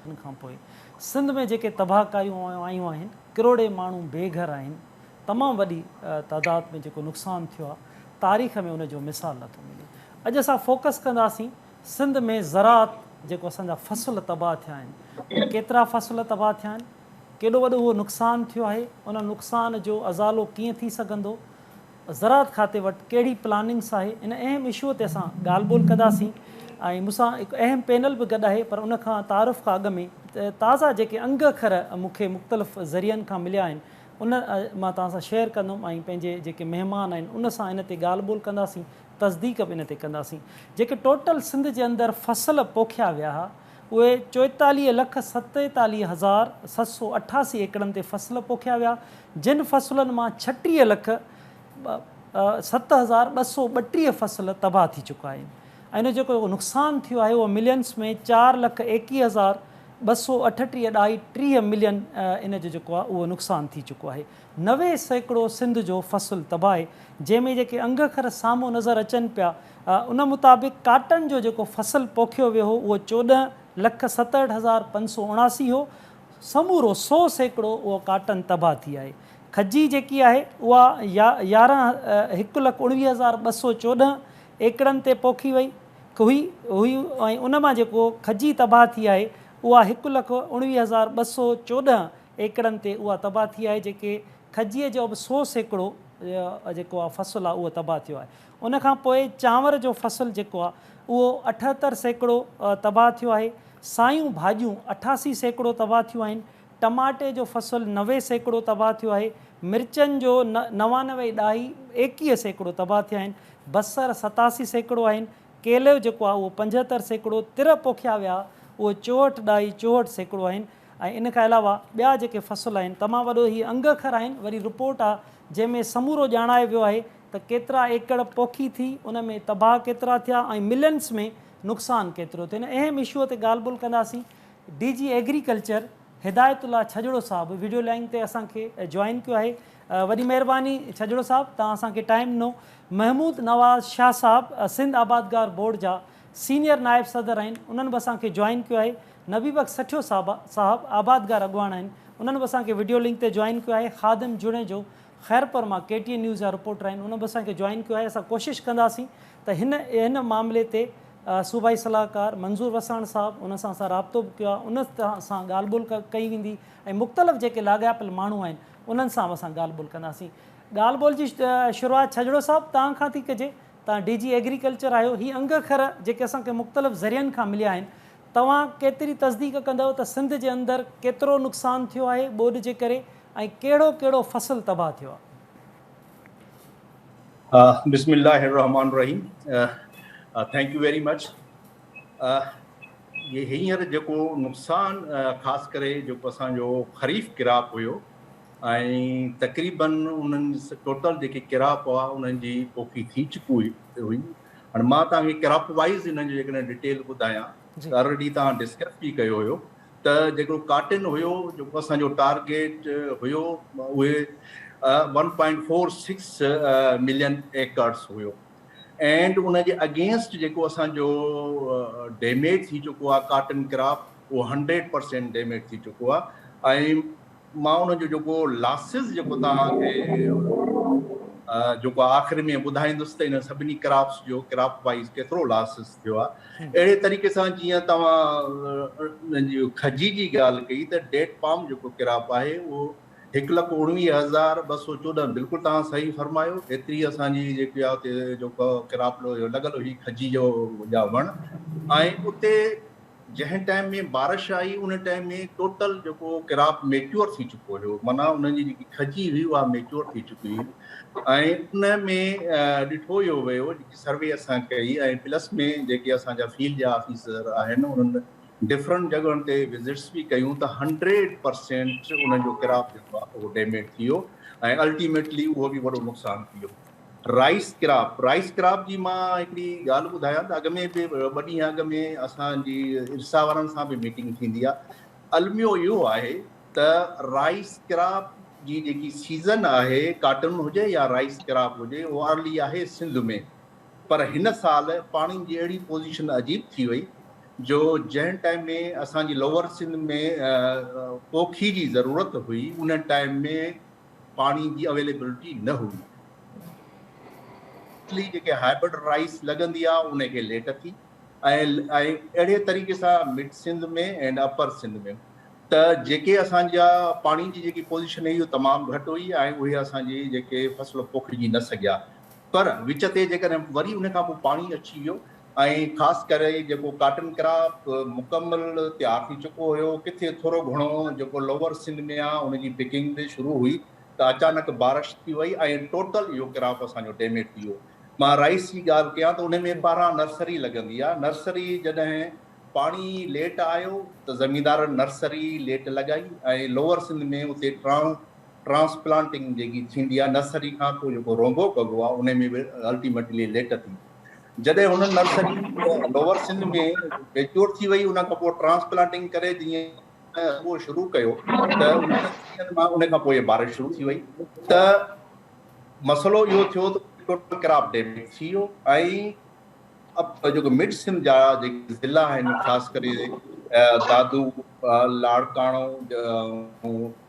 उन खां पोइ सिंध में जेके तबाहकारियूं आयूं आहिनि, किरोड़े माण्हू बेघर आहिनि, तमामु वॾी तादाद में जेको नुक़सानु थियो आहे, तारीख़ में उनजो मिसाल नथो मिले। अॼु असां फोकस कंदासीं सिंध में ज़राअत जेको असांजा फसल तबाह थिया आहिनि, केतिरा फसल तबाह थिया आहिनि, केॾो वॾो उहो नुक़सानु थियो आहे, उन नुक़सान जो अज़ालो कीअं थी सघंदो, ज़राअत खाते वटि कहिड़ी प्लानिंग्स आहे, इन अहम इशूअ ते असां ॻाल्हि ॿोल कंदासीं। ऐं मूंसां हिकु अहम पैनल बि गॾु आहे, पर उनखां तारुफ़ खां अॻु में ताज़ा जेके अंग अखर मूंखे मुख़्तलिफ़ ज़रियनि खां मिलिया आहिनि, उन मां तव्हां सां शेयर कंदुमि ऐं पंहिंजे जेके महिमान आहिनि उन सां इन ते ॻाल्हि ॿोल कंदासीं, तस्दीक बि इन ते कंदासीं। जेके टोटल सिंध जे अंदरि फसल पोखिया विया हुआ, उहे 44,47,788 एकड़नि ते फसल पोखिया विया, जिन फसलनि मां 36,07,232 फसल तबाह थी चुका आहिनि। ऐं इन जेको नुक़सानु थियो आहे उहो मिलियन्स में 4,21,238.3 मिलियन इन जो जेको आहे उहो नुक़सानु थी चुको आहे। 90% सिंध जो फसल तबाह आहे, जंहिंमें जेके अंग अखर साम्हूं नज़र अचनि पिया, उन मुताबिक़ काटन जो जेको फसल पोखियो वियो हो उहो 14,67,579 हो, समूरो 100% उहो काटन तबाह थी आहे। खजी जेकी आहे उहा 1,19,214 एकड़नि ते पोखी वई हुई ऐं उन मां जेको खजी तबाह थी आहे उहा 1,19,214 एकड़नि ते उहा तबाह थी आहे, जेके खजीअ जो बि 100% जेको आहे फसल आहे उहो तबाह थियो आहे। उनखां पोइ चांवर जो फसल जेको आहे उहो 78% तबाह थियो आहे, सायूं भाॼियूं 88% तबाह थियूं आहिनि, टमाटे जो फसल 90% तबाह थियो आहे, मिर्चनि जो 99.21% तबाह थिया आहिनि, बसर 87% आहिनि, केलो जेको आहे उहो 75%, तिर पोखिया विया उहो 64.64% आहिनि। ऐं इन खां अलावा ॿिया जेके फसल आहिनि, तमामु वॾो हीअ अंग अखर आहिनि, वरी रिपोर्ट आहे जंहिंमें समूरो ॼाणायो वियो आहे त केतिरा एकड़ पोखी थी, उन में तबाह केतिरा थिया ऐं मिलियन्स में नुक़सानु केतिरो थियो। इन अहम इशूअ ते ॻाल्हि ॿोल कंदासीं। DG एग्रीकल्चर हिदायतुल्ला छजड़ो साहिबु वीडियो लाइन ते असांखे जॉइन कयो आहे। वॾी महिरबानी छजड़ो साहिबु, तव्हां असांखे टाइम ॾिनो। महमूद नवाज़ शाह साहिबु सिंध आबादगार बोर्ड जा सीनियर नायब सदर आहिनि, उन्हनि बि असांखे जॉइन कयो आहे। नबी बख़्श सठियो साहिबु आबादगार अॻुवान आहिनि, उन्हनि बि असांखे वीडियो लिंक ते जॉइन कयो आहे। ख़ादिम जुड़े जो ख़ैरपुर मां KTN न्यूज़ जा रिपोर्टर आहिनि, उन बि असांखे जॉइन कयो आहे। असां कोशिशि कंदासीं त हिन मामले ते सूबाई सलाहकार मंज़ूर वसाण साहिबु, उन सां असां राब्तो बि कयो आहे, उन सां ॻाल्हि ॿोल कई वेंदी ऐं मुख़्तलिफ़ जेके लाॻापियल माण्हू आहिनि उन्हनि सां बि असां ॻाल्हि ॿोल कंदासीं। ॻाल्हि ॿोल जी शुरूआति छजड़ो साहिबु तव्हां खां थी कजे। तव्हां DG एग्रीकल्चर आहियो, हीअ अंग अखर जेके असांखे मुख़्तलिफ़ ज़रियनि खां मिलिया आहिनि, तव्हां केतिरी तस्दीक कंदव त सिंध जे अंदरि केतिरो नुक़सानु थियो आहे ॿोॾि जे करे ऐं कहिड़ो कहिड़ो फसल तबाह थियो आहे? बिस्मिल्लाहिर्रहमानिर्रहीम। Thank U very much. ये हींअर जेको नुक़सानु ख़ासि करे जेको असांजो ख़रीफ़ किराप हुयो ऐं तक़रीबन उन्हनि टोटल जेके किराप हुआ उन्हनि जी पोखी थी चुकी हुई। हाणे मां तव्हांखे किराप वाइज़ हिननि जो जेकॾहिं डिटेल ॿुधायां त ऑलरेडी तव्हां डिस्कस बि कयो हुयो त जेको काटन हुयो जेको असांजो टारगेट हुयो उहे 1.46 मिलियन एकड़्स हुयो एंड उनजे अगेंस्ट जेको असांजो डैमेज थी चुको आहे काटन क्रॉप उहो 100% डैमेज थी चुको आहे। ऐं मां उनजो जेको लॉसिस जेको तव्हांखे जेको आख़िर में ॿुधाईंदुसि त इन सभिनी क्रॉप्स जो क्रॉप वाइज़ केतिरो लॉसिस थियो आहे। अहिड़े तरीक़े सां जीअं तव्हां खजी जी ॻाल्हि कई त डेट पाम जेको क्रॉप आहे उहो 1,19,214 बिल्कुलु तव्हां सही फरमायो। एतिरी असांजी जेकी आहे उते जेको क्रॉप लॻल हुई खजी जो जा वण ऐं उते जंहिं टाइम में बारिश आई उन टाइम में टोटल जेको क्रॉप मेच्योर थी चुको हुयो, माना उनजी जेकी खजी हुई उहा मेच्योर थी चुकी हुई ऐं उन में ॾिठो वियो वियो जेकी सर्वे असां कई ऐं प्लस में जेके असांजा फील्ड जा ऑफिसर आहिनि उन्हनि डिफरेंट जॻहियुनि ते विज़िट्स बि कयूं त 100% उनजो क्रॉप जेको आहे उहो डैमेज थी वियो ऐं अल्टीमेटली उहो बि वॾो नुक़सानु थी वियो। राइस क्रॉप जी मां हिकिड़ी ॻाल्हि ॿुधायां त अॻु में बि ॿ ॾींहं अॻु में असांजी इर्सा वारनि सां बि मीटिंग थींदी आहे। अलमियो इहो आहे त राइस क्रॉप जी जेकी सीज़न आहे काटन हुजे या राइस क्रॉप हुजे उहो अर्ली आहे सिंध में, पर हिन साल पाणी जी अहिड़ी पोज़ीशन अजीब थी वई जो जंहिं टाइम में असांजी लोअर सिंध में पोखी जी ज़रूरत हुई उन टाइम में पाणी जी अवेलेबिलिटी न हुई, जेके हाइब्रिड राइस लॻंदी आहे उनखे लेट थी ऐं अहिड़े तरीक़े सां मिड सिंध में एंड अपर सिंध में त जेके असांजा पाणी जी जेकी पोज़ीशन हुई उहा तमामु घटि हुई ऐं उहे असांजी जेके फसल पोखिजी न सघिया। पर विच ते जेकॾहिं वरी उन खां पोइ पाणी अची वियो ऐं ख़ासि करे जेको कॉटन क्रॉप मुकमल तयारु थी चुको हुयो, किथे थोरो घणो जेको लोअर सिंध में आहे उनजी पिकिंग बि शुरू हुई त अचानक बारिश थी वई ऐं टोटल इहो क्रॉप असांजो डैमेज थी वियो। मां राइस जी ॻाल्हि कयां त उन में पारां नर्सरी लॻंदी आहे, नर्सरी जॾहिं पाणी लेट आयो त ज़मींदारनि नर्सरी लेट लॻाई ऐं लोअर सिंध में उते ट्रांसप्लांटिंग जेकी थींदी आहे नर्सरी खां पोइ जेको रोंगो कबो आहे उन में बि अल्टीमेटली लेट थी। जॾहिं हुन नर्सरी लोअर सिंध में मेच्योर थी वई उन खां पोइ ट्रांसप्लांटिंग करे जीअं उहो शुरू कयो त उन खां पोइ बारिश शुरू थी वई त मसइलो इहो थियो त टोटल क्रॉप डैमेज थी वियो ऐं जेको मिड सिंध जा जेके ज़िला आहिनि ख़ासि करे दादू, लाड़काणो,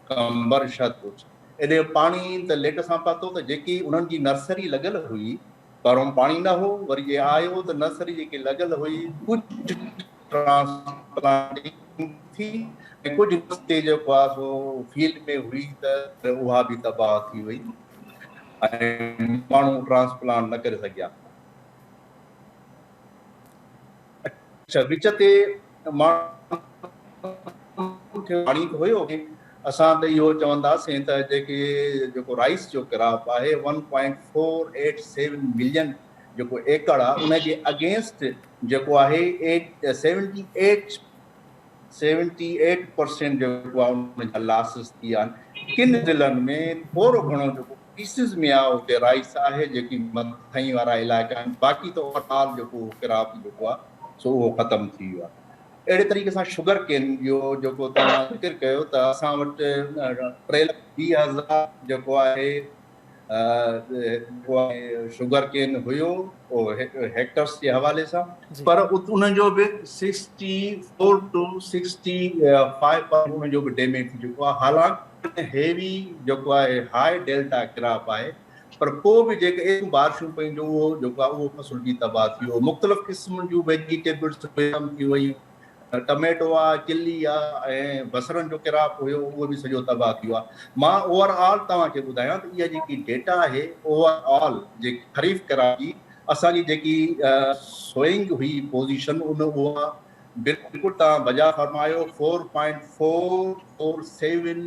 कंबर, शहतपुर, एॾे पाणी त लेट सां पहुतो त जेकी उन्हनि जी नर्सरी लॻल हुई पहिरों पाणी न हो, वरी जे आयो त नर्सरी जेकी लॻल हुई कुझु ट्रांसप्लांटिंग थी ऐं कुझु रस्ते जेको आहे सो फील्ड में हुई त उहा बि तबाह थी वई ऐं माण्हू ट्रांसप्लांट न करे सघिया। अच्छा, विच ते पाणी हुयो असां त इहो चवंदासीं त जेको राइस जो क्रॉप आहे 1.487 मिलियन जेको एकड़ आहे उनजे अगेंस्ट जेको आहे 78% जेको आहे उनजा लॉसिस थी विया आहिनि। किन ज़िलनि में थोरो घणो जेको पीसिस में आहे उते राइस आहे जेकी मथाई वारा इलाइक़ा आहिनि, बाक़ी त ओवरऑल जेको क्रॉप जेको आहे सो उहो ख़तमु थी वियो आहे। अहिड़े तरीक़े सां शुगर केन जो जेको तव्हां ज़िक्र कयो त असां वटि 3,20,000 जेको आहे शुगर केन हुयो हेक्टर्स जे हवाले सां, पर उनजो बि 64 to 65% उनजो बि डैमेज थी चुको आहे। हालांकि हेवी जेको आहे हाई डेल्टा क्रॉप आहे पर पोइ बि जेके एॾियूं बारिशूं पयूं जो उहो जेको आहे उहो फसल बि तबाह थी वियो। मुख़्तलिफ़ क़िस्मनि जूं वेजिटेबल्स थी वयूं, टमेटो आहे, चिली आहे ऐं बसरनि जो क्रॉप हुयो उहो बि सॼो तबाह थी वियो आहे। मां ओवरऑल तव्हांखे ॿुधायां त इहा जेकी डेटा आहे ओवरऑल जेकी ख़रीफ़ क्रॉप जी असांजी जेकी सोइंग हुई पोज़ीशन उहा बिल्कुलु तव्हां बजा फरमायो 4.447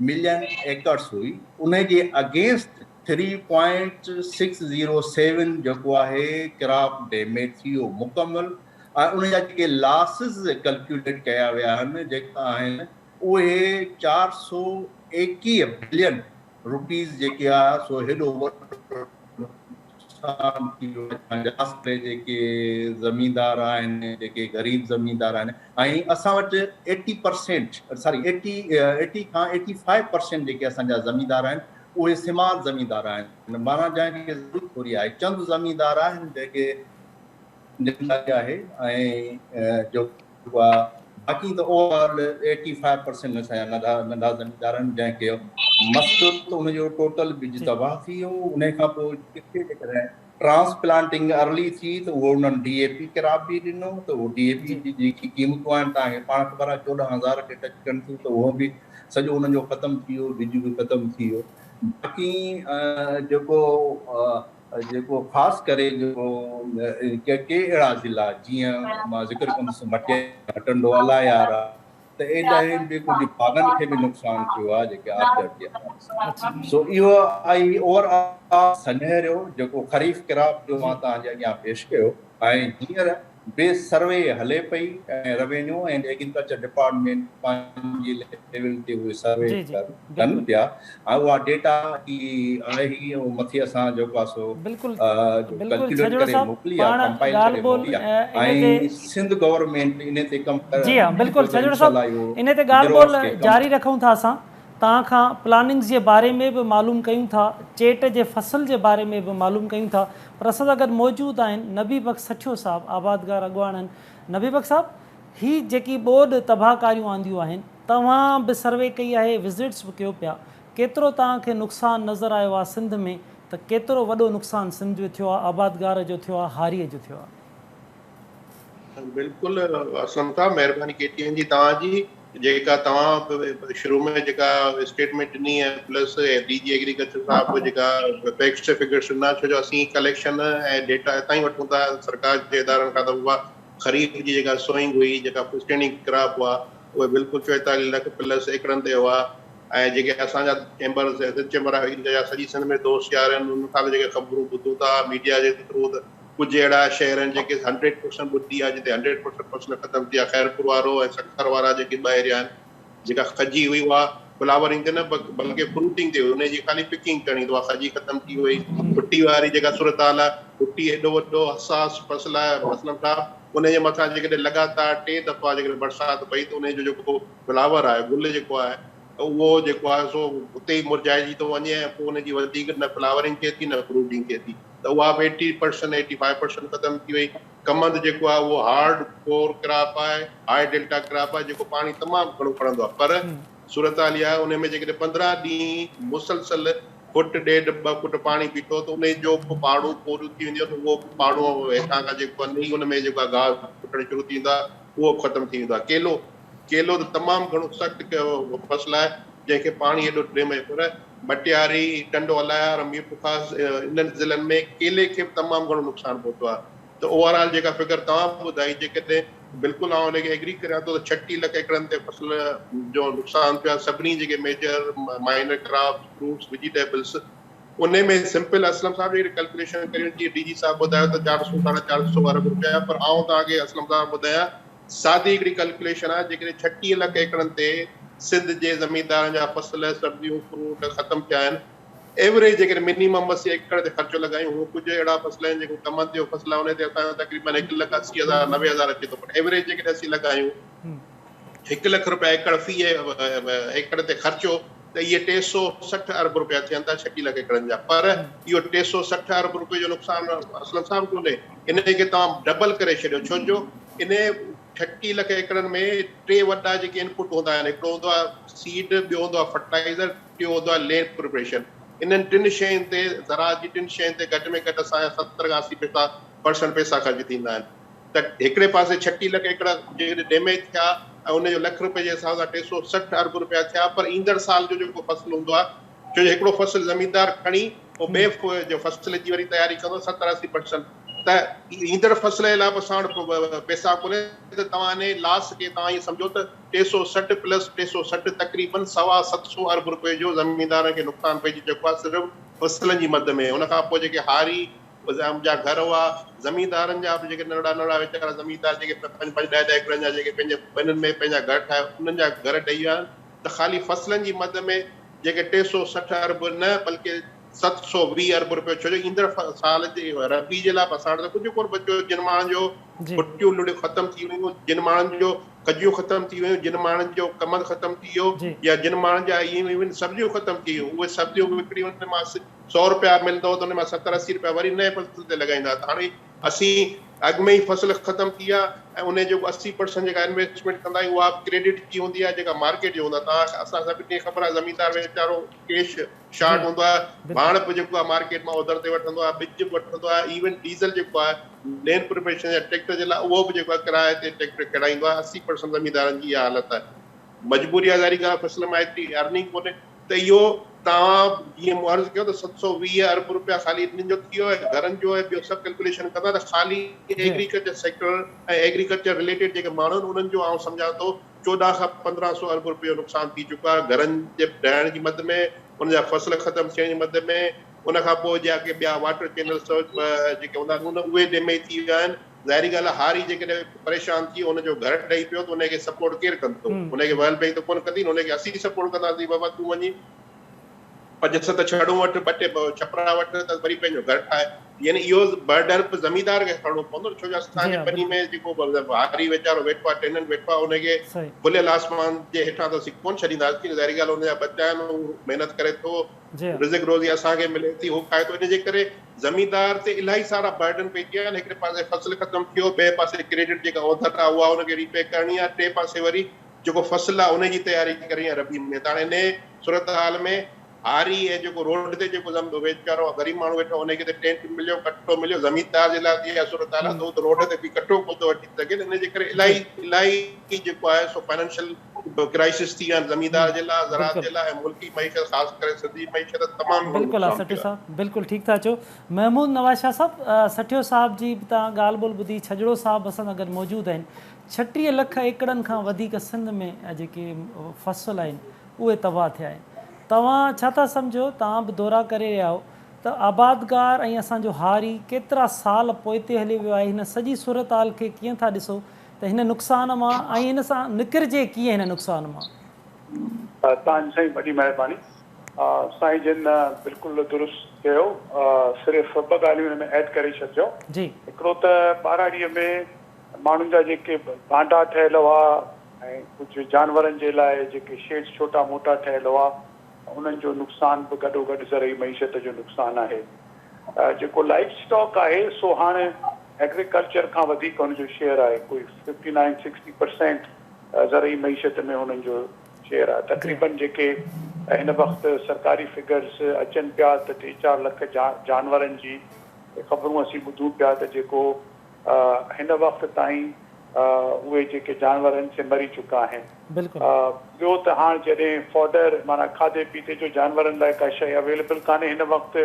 मिलियन एकड़्स हुई, उनजे अगेंस्ट 3.607 जेको आहे क्रॉप डैमेज थी वियो मुकमल ऐं उनजा जेके लॉसिस कैलकुलेट कया विया आहिनि जेका आहिनि उहे 421 बिलियन रुपीज़ जेके आहे सो हेॾो जेके ज़मींदार आहिनि, जेके ग़रीब ज़मींदार आहिनि ऐं असां वटि 80 खां 85% जेके असांजा ज़मींदार आहिनि उहे सिमाल ज़मींदार आहिनि, माना जंहिंखे ज़रूरत थोरी आहे। चंद ज़मींदार आहिनि जेके आहे ऐं जेको आहे बाक़ी त ओवरऑल 85% असांजा नंढा ज़मींदार आहिनि जंहिंखे मस्तु हुनजो टोटल बिज तबाह थी वियो। उन खां पोइ किथे जेकॾहिं ट्रांसप्लांटिंग अर्ली थी त उहो उन्हनि DAP क्रॉप बि ॾिनो त उहो DAP जी जेकी क़ीमतूं आहिनि तव्हांखे पाण ख़बर आहे 14,000 खे टच कनि थियूं त उहो बि सॼो उन्हनि जो ख़तमु थी वियो, बिज बि ख़तमु थी वियो। बाक़ी जेको ख़ासि करे जेको के अहिड़ा ज़िला जीअं मां ज़िक्र कंदुसि मटिया, टंडवाला यारा त एॾा आहिनि बि कुझु बागनि खे बि नुक़सानु थियो आहे जेके सो इहो आई ओवरऑल सिनेरियो जेको ख़रीफ़ क्रॉप जो मां तव्हांजे अॻियां पेश कयो ऐं हींअर बेस सर्वे हले पई ऐं रेवेन्यू एंड एग्रीकल्चर डिपार्टमेंट पंहिंजी लेवल ते उहे सर्वे कनि पिया ऐं उहा डेटा आहे ई मथे असां जेको आहे सो कैलकुलेट करे मोकिली आहे, कंपाइल करे मोकिली आहे ऐं सिंध गवर्नमेंट इन ते कमु करे। जी हाँ, बिल्कुलु छजूर साहब इन ते ॻाल्हि ॿोल जारी रखूं था असां तव्हां खां प्लानिंग्स जे बारे में बि मालूम कयूं था, चेट जे फसल जे बारे में बि मालूम कयूं था, पर असां सां गॾु मौजूदु आहिनि नबी बख़्श सठियो साहब, आबादगार अॻवान आहिनि। नबी बख़्श साहब ही जेकी ॿोॾि तबाहकारियूं आंदियूं आहिनि, तव्हां बि सर्वे कई आहे, विज़िट्स बि कयो पिया, केतिरो तव्हांखे नुक़सानु नज़र आयो आहे सिंध में, त केतिरो वॾो नुक़सानु सिंध जो थियो आहे, आबादगार जो थियो आहे, हारीअ जो थियो आहे? बिल्कुलु असलम साहब, महिरबानी केटीएन जी तव्हांजी, जेका तव्हां शुरू में जेका स्टेटमेंट ॾिनी ऐं प्लस डीजी एग्रीकल्चर साहब जेका फैक्ट्स फिगर्स ॾिना, छो जो असीं कलेक्शन ऐं डेटा हितां ई वठूं था सरकार जे इदारनि खां, त उहा ख़रीफ़ जी जेका सोइंग हुई, जेका स्टैंडिंग क्रॉप हुआ, उहे बिल्कुलु 44 लख प्लस एकड़नि ते हुआ। ऐं जेके असांजा चैम्बर चैम्बर जा सॼी सिंध में दोस्त यार आहिनि, उन खां बि जेके ख़बरूं ॿुधूं था मीडिया जे थ्रू, त कुझु अहिड़ा शहर आहिनि जेके 100% ॿुधी आहे, जिते 100% फसल ख़तमु थी आहे। खैरपुर वारो ऐं सखर वारा जेके ॿ एरिया आहिनि, जेका खजी हुई उहा फ्लावरिंग ते न बल्कि फ्रूटिंग ते हुई, उनजी ख़ाली पिकिंग करणी, त उहा खजी ख़तमु थी वई। भुट्टी वारी जेका सूरत हाल आहे, भुट्टी एॾो वॾो हसास फसल आहे मसलन साहब, उनजे मथां जेकॾहिं लगातार 3 दफ़ा जेकॾहिं बरसाति पई, त उनजो जेको फ्लावर आहे, गुल जेको आहे, उहो जेको आहे सो उते ई मुरझाइजी थो वञे, ऐं पोइ उनजी वधीक न फ्लावरिंग थिए थी न फ्रूटिंग थिए थी, त उहा बि 80% 85% ख़तमु थी वई। कमंद जेको आहे उहो हार्ड कोर क्रॉप आहे, हाई डेल्टा क्रॉप आहे, जेको पाणी तमामु घणो खणंदो आहे। पर सूरत हाल आहे, उन में जेकॾहिं 15 ॾींहं मुसलसल फुट 1.5 फुट पाणी पीतो, त उन जो पाड़ू पूरो थी वेंदो, त उहो पाड़ू हेठां खां जेको आहे उन में जेको आहे घास फुटणु शुरू थी वेंदो आहे, उहो ख़तमु थी वेंदो आहे। केलो त तमामु घणो सख़्तु फसल आहे, जंहिंखे पाणी एॾो ॾिमे, पर मटियारी, टंडो अलायर, मीरपुखास, इन्हनि ज़िलनि में केले खे बि तमामु घणो नुक़सानु पहुतो आहे। त ओवरऑल जेका फिगर तव्हां ॿुधाई, जेकॾहिं बिल्कुल आउं हुनखे एग्री करियां थो, त 36 लख एकड़नि ते फसल जो नुक़सानु थियो आहे। सभिनी जेके major minor crop, fruits, vegetables, उन में सिंपल असलम साहब जी कैलकुलेशन करियूं, जीअं डीजी साहब ॿुधायो त 400-450 अरब रुपया, पर आउं तव्हांखे असलम साहब ॿुधायां सादी हिकिड़ी कैलकुलेशन आहे, जेकॾहिं 36 लख एकड़नि ते सिंध जे ज़मीनदारनि जा फसल, सब्जियूं, फ्रूट ख़तमु थिया आहिनि, एवरेज जेकॾहिं मिनिमम 80 एकड़ ते ख़र्चो लॻायूं, उहो कुझु अहिड़ा फसल आहिनि जेको कमंद जो फसल आहे, उन ते असांजो तक़रीबन 1,80,000-90,000 अचे थो, पर एवरेज जेकॾहिं असीं लॻायूं 1 लख रुपया एकड़ फी एकड़ ते ख़र्चो, त इहे 360 अरब रुपया थियनि था 36 लख एकड़नि जा। पर इहो 360 अरब रुपये जो नुक़सानु असलम साहब कोन्हे, इन खे तव्हां डबल करे छॾियो, छो जो इन 36 लख एकड़नि में 3 वॾा जेके इनपुट हूंदा आहिनि, हिकिड़ो हूंदो आहे सीड, ॿियो हूंदो आहे फर्टिलाइज़र, टियों हूंदो आहे लैंड प्रिपरेशन। इन्हनि 3 शयुनि ते, ज़राअत जी 3 शयुनि ते घटि में घटि असांजा 70-80% पैसा ख़र्च थींदा आहिनि। त हिकिड़े पासे 36 लख एकड़ जेकॾहिं डैमेज थिया ऐं उनजो लख रुपए जे हिसाब सां 360 अरब रुपया थिया, पर ईंदड़ साल जो जेको फसल हूंदो आहे, छो जो हिकिड़ो फसल ज़मीनदार खणी पोइ ॿिए जो फसल जी वरी तयारी कंदो 70-80%, त ईंदड़ फसल जे लाइ साण पैसा कोन्हे, त तव्हां इन लास खे तव्हां इहो सम्झो त 360 प्लस 360 तक़रीबन 750 अरब रुपए जो ज़मीनदारनि खे नुक़सानु पइजी चुको आहे, सिर्फ़ु फसलनि जी मद में। उनखां पोइ जेके हारी जा घर हुआ ज़मीनदारनि जा बि, जेके नंढड़ा वीचारा ज़मीनदार जेके 5-10 एकड़नि जा जेके पंहिंजे ॿिन्हिनि में पंहिंजा घर ठाहे, उन्हनि जा घर ॾेई विया आहिनि, त ख़ाली फसलनि जी मद में जेके 360 अरब न बल्कि 720 अरब रुपयो, छो जो ईंदड़ साल जे रबी जे लाइ असां वटि त कुझु कोन बचियो। जिन माण्हुनि जो भुट्टियूं लुड़ियूं ख़तमु थी वियूं, जिन माण्हुनि जो कजियूं ख़तमु थी वियूं, जिन माण्हुनि जो कमंद ख़तमु थी वियो, या जिन माण्हुनि जा इवन सब्जियूं ख़तमु थी वियूं, उहे सब्जियूं विकिणी उन मां 100 रुपया मिलंदो, त उन मां 70-80 रुपया वरी नए फसल ते लॻाईंदा। त हाणे असीं अॻु में ई फसल ख़तमु थी आहे, ऐं उन जो 80% जेका इन्वेस्टमेंट कंदा आहियूं उहा क्रेडिट जी हूंदी आहे, जेका मार्केट जो हूंदो आहे। तव्हां असां सभिनी खे ख़बर आहे, ज़मीनदार वीचारो कैश शॉर्ट हूंदो आहे, भाण बि जेको आहे मार्केट मां उधर ते वठंदो आहे, ॿिज बि वठंदो आहे, इवन डीज़ल जेको आहे लैंड प्रिपरेशन या ट्रैक्टर जे लाइ उहो बि जेको आहे किराए ते ट्रैक्टर किराईंदो आहे। 80% ज़मीनदारनि जी इहा हालत आहे। मजबूरी आहे ज़ाहिरी ॻाल्हि, फसल में एतिरी अर्निंग कोन्हे, त इहो तव्हां जीअं मूं अर्ज़ु कयो त 720 अरब रुपया ख़ाली इन्हनि जो थी वियो आहे, घरनि जो ऐं ॿियो सभु कैलकुलेशन कंदा त ख़ाली एग्रीकल्चर सेक्टर ऐं एग्रीकल्चर रिलेटेड जेके माण्हू आहिनि उन्हनि जो आउं सम्झां थो 14 खां 1500 अरब रुपयो नुक़सानु थी चुको आहे, घरनि जे ॾहण जी मद में, उनजा फसल ख़तमु थियण जी मद में। उनखां पोइ जेके ॿिया वाटर चैनल जेके हूंदा आहिनि उहे डैमेज थी विया आहिनि। ज़ाहिरी ॻाल्हि आहे, हारी जेकॾहिं परेशान थी हुनजो घर ॾेई पियो, त उनखे सपोर्ट केरु कंदो? उनखे वर्ल्ड बैंक त कोन कंदी, उनखे असीं सपोर्ट कंदासीं, बाबा तूं वञी 5-7 छड़ूं वटि 2 छपरा वटि त वरी पंहिंजो घर ठाहे, यानी इहो बर्डन ज़मींदार खे खणणो पवंदो, छो जो असांजे पनी में जेको हारी वीचारो वेठो आहे, टेनन वेठो आहे, हुनखे खुलियल आसमान जे हेठां त असीं कोन छॾींदासीं, ज़ाहिरी ॻाल्हि हुनजा बच्चा आहिनि, हू महिनत करे थो, रिज़िक रोज़ी असांखे मिले थी, हू खाए थो, इन जे करे ज़मींदार ते इलाही सारा बर्डन पइजी विया आहिनि। हिकिड़े पासे फसल ख़तमु थियो, ॿिए पासे क्रेडिट जेका ओधर आहे उहा हुनखे रीपे करणी आहे, टे पासे वरी जेको फसल आहे उनजी तयारी करणी आहे रबी में। त हाणे इन सूरत हाल में हारी ऐं जेको रोड ते जेको वीचारो गरीब माण्हू वेठो हुनखे त टेंट मिलियो, कटो मिलियो, ज़मीनदार जे लाइ इहा सूरत हाल आहे त उहो त रोड ते बि कटो कोन थो वठी सघे। इन जे करे इलाही जेको आहे सो फाइनेंशियल क्राइसिस थी विया आहिनि ज़मीनदार जे लाइ, ज़राअत जे लाइ, ऐं मुल्की मईशत ख़ासि करे सिंधी मईशत तमामु बिल्कुलु आहे सठियो साहब, बिल्कुलु ठीकु था चओ। महमूद नवाज़ शाह साहब, सठियो साहब जी बि तव्हां ॻाल्हि ॿोल ॿुधी, छजड़ो साहब असां सां गॾु मौजूदु आहिनि। 36 लख एकड़नि खां वधीक सिंध में जेके फसल आहिनि उहे तबाह थिया आहिनि। तव्हां छा था सम्झो, तव्हां बि दौरा करे रहिया आहियो, त आबादगार ऐं असांजो हारी केतिरा साल पोइते हली वियो आहे, हिन सॼी सूरत हाल खे कीअं था ॾिसो त हिन नुक़सान मां ऐं हिन सां निकिरजे कीअं हिन नुक़सान मां? तव्हांजी साईं वॾी महिरबानी। साईं जिन बिल्कुलु दुरुस्त कयो, सिर्फ़ु ॿ ॻाल्हियूं हिन में ऐड करे छॾिजो जी। हिकिड़ो त ॿाराड़ीअ में माण्हुनि जा जेके भांडा ठहियल हुआ ऐं कुझु जानवरनि जे लाइ जेके शेड्स छोटा मोटा ठहियल हुआ, उन्हनि जो नुक़सान बि गॾोगॾु ज़रई मईशत जो नुक़सानु आहे। जेको लाइफ स्टॉक आहे सो हाणे एग्रीकल्चर खां वधीक हुनजो शेयर आहे, कोई 59-60% ज़रई मईशत में हुननि जो शेयर आहे। तक़रीबन जेके हिन वक़्तु सरकारी फिगर्स अचनि पिया त 3-4 लख जानवरनि जी ख़बरूं असीं ॿुधूं पिया त जेको हिन वक़्तु ताईं उहे जेके जानवरनि से मरी चुका आहिनि। ॿियो त हाणे जॾहिं फॉडर माना खाधे पीते जो जानवरनि लाइ का शइ अवेलेबल कान्हे हिन वक़्तु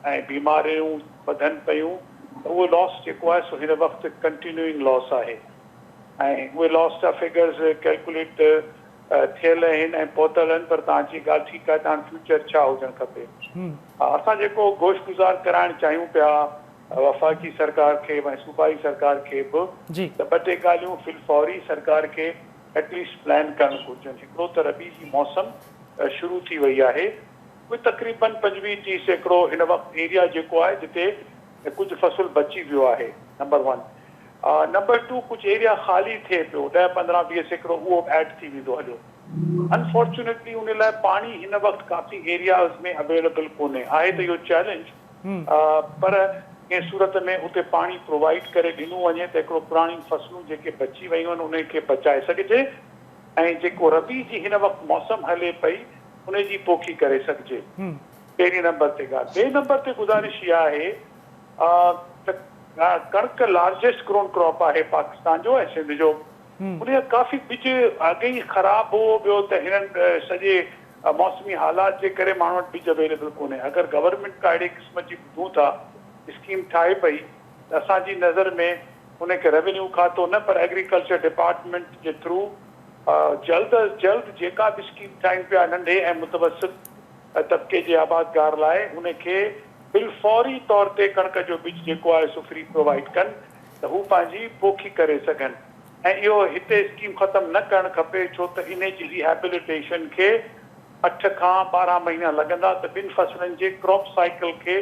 ऐं बीमारियूं वधनि पियूं, त उहो लॉस जेको आहे सो हिन वक़्तु कंटिन्यूइंग लॉस आहे। ऐं उहे लॉस जा फिगर्स कैलकुलेट थियल आहिनि ऐं पहुतल आहिनि, पर तव्हांजी ॻाल्हि ठीकु आहे, तव्हां फ्यूचर छा हुजणु खपे। असां जेको गोश गुज़ार कराइणु चाहियूं पिया वफ़ाक़ी सरकार खे ऐं सूबाई सरकार खे बि, त 2-3 ॻाल्हियूं फिलफौरी सरकार खे एटलीस्ट प्लान करणु घुरिजनि। हिकिड़ो त रबी जी मौसम शुरू थी वई आहे, उहे तक़रीबन 25-30 हिन वक़्तु एरिया जेको आहे जिते कुझु फसल बची वियो आहे, नंबर 1। नंबर 2, कुझु एरिया ख़ाली थिए पियो, 10-15-20 उहो ऐड थी वेंदो हलियो। अनफॉर्चुनेटली उन लाइ पाणी हिन वक़्तु काफ़ी एरियाज़ में अवेलेबल कोन्हे, आहे त इहो चैलेंज, पर कंहिं सूरत में उते पाणी प्रोवाइड करे ॾिनो वञे त हिकिड़ो पुराणी फसलूं जेके बची वियूं आहिनि उनखे बचाए सघिजे, ऐं जेको रबी जी हिन वक़्तु मौसम हले पई उनजी पोखी करे सघिजे। पहिरीं नंबर ते ॻाल्हि। ॿिए नंबर ते गुज़ारिश इहा आहे त कणिक लार्जेस्ट ग्रोन क्रॉप आहे पाकिस्तान जो ऐं सिंध जो, उन काफ़ी ॿिज अॻे ई ख़राबु हो। ॿियो त हिननि सॼे मौसमी हालात जे करे माण्हू वटि ॿिज अवेलेबल कोन्हे। अगरि गवर्नमेंट का अहिड़े क़िस्म जी ॿुधूं था स्कीम ठाहे पई त असांजी नज़र में उनखे रेवेन्यू खातो न, पर एग्रीकल्चर डिपार्टमेंट जे थ्रू जल्द अज जल्द जेका बि स्कीम ठाहिनि पिया नंढे ऐं मुतवसित तबिके जे आबादगार लाइ, उनखे बिलफौरी तौर ते कणिक जो ॿिज जेको आहे सो फ्री प्रोवाइड कनि त हू पंहिंजी पोखी करे सघनि। ऐं इहो हिते स्कीम ख़तमु न करणु खपे, छो त इन जी रिहेबिलिटेशन खे 8 खां 12 महीना लॻंदा, त ॿिनि फसलनि जे क्रॉप साइकिल खे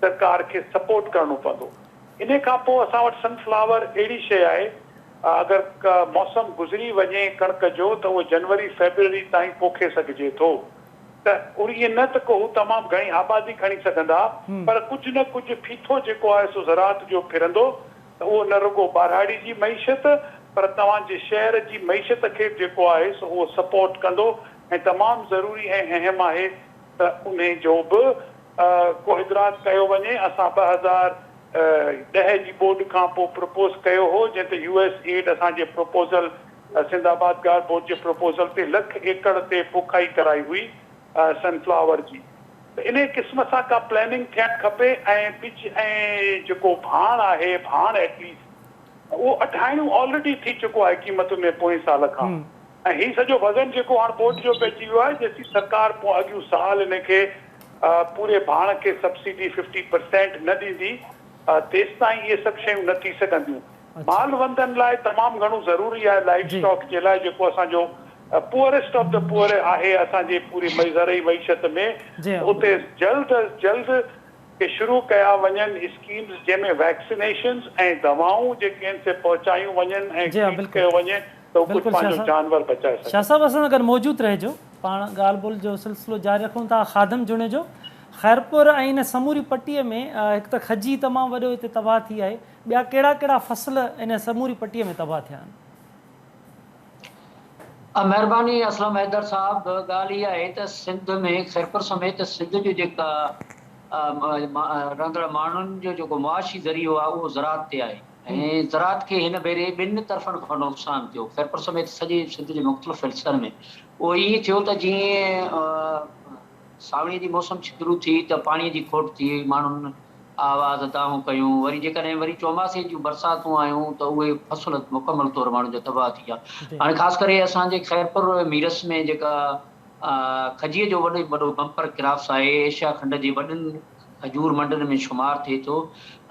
सरकार खे सपोर्ट करणो पवंदो। इन खां पोइ असां वटि सनफ्लावर अहिड़ी शइ आहे, अगरि मौसम गुज़री वञे कणिक जो त उहो जनवरी-फेबरवरी ताईं पोखे सघिजे थो। त उहे न त को हू तमामु घणी आबादी खणी सघंदा, पर कुझु न कुझु फीथो जेको आहे सो ज़राअत जो फिरंदो, त उहो न रुगो ॿाराड़ी जी मईशत पर तव्हांजे शहर जी मईशत खे जेको आहे सो उहो सपोर्ट कंदो। ऐं तमामु ज़रूरी ऐं अहम आहे त उन जो बि को इदराक कयो वञे। असां 2010 जी बोर्ड खां पोइ प्रपोज़ कयो हो, जंहिं ते USAID असांजे प्रपोज़ल सिंध आबादगार बोर्ड जे प्रपोज़ल ते 1 लख एकड़ ते पोखाई कराई हुई सनफ्लावर जी। त इन क़िस्म सां का प्लानिंग थियणु खपे। ऐं ॿिज ऐं जेको भाण आहे, भाण एटलीस्ट उहो अठाणियूं ऑलरेडी थी चुको आहे क़ीमत में पोएं साल खां, ऐं हीउ सॼो वज़न जेको हाणे बोर्ड जो पइजी वियो आहे, जेसी सरकार पोइ अॻियूं साल इनखे पूरे भाण खे सब्सिडी 50% न ॾींदी तेसि ताईं इहे सभु शयूं न थी सघंदियूं। माल वंदनि लाइ तमामु घणो ज़रूरी आहे लाइफ स्टॉक जे लाइ जेको असांजो पुअरेस्ट ऑफ द पुअर आहे असांजे पूरी ज़रई मईशत में। उते जल्द अज जल्द के शुरू कया वञनि स्कीम्स जंहिंमें वैक्सीनेशन्स ऐं दवाऊं जेके आहिनि से पहुचायूं वञनि ऐं कयो वञे त कुझु पंहिंजो जानवर बचाए सघे। शाह साहब असां अगरि मौजूदु रहिजो, पाण ॻाल्हि ॿोल जो सिलसिलो जारी रखूं था। ख़ादम जुड़े जो ख़ैरपुर ऐं इन समूरी पट्टीअ में हिकु त खजी तमामु वॾो हिते तबाह थी आहे, ॿिया कहिड़ा कहिड़ा फसल इन समूरी पट्टीअ में तबाह थिया आहिनि? महिरबानी असलम हैदर साहब। ॻाल्हि इहा आहे त सिंध में ख़ैरपुर समेत सिंध जो जेका रहंदड़ माण्हुनि जो जेको मुआशी ज़रियो आहे उहो ज़राअत ते आहे ऐं ज़राअत खे हिन भेरे ॿिनि तरफ़नि खां नुक़सानु थियो। ख़ैरपुर समेत सॼे सिंध जे मुख़्तलिफ़ हिसनि में उहो ईअं थियो त जीअं सावणी जी मौसम शुरू थी त पाणीअ जी खोट थी, माण्हुनि आवाज़ दाहूं कयूं, वरी जेकॾहिं वरी चौमासे जूं बरसातूं आयूं त उहे फसल मुकमल तौरु माण्हुनि जो तबाह थी विया। हाणे ख़ासि करे असांजे ख़ैरपुर मीरस में जेका खजीअ जो वॾो बम्पर क्राफ्स आहे, एशिया खंड जी वॾनि खजूर मंडियुनि में शुमारु थिए थो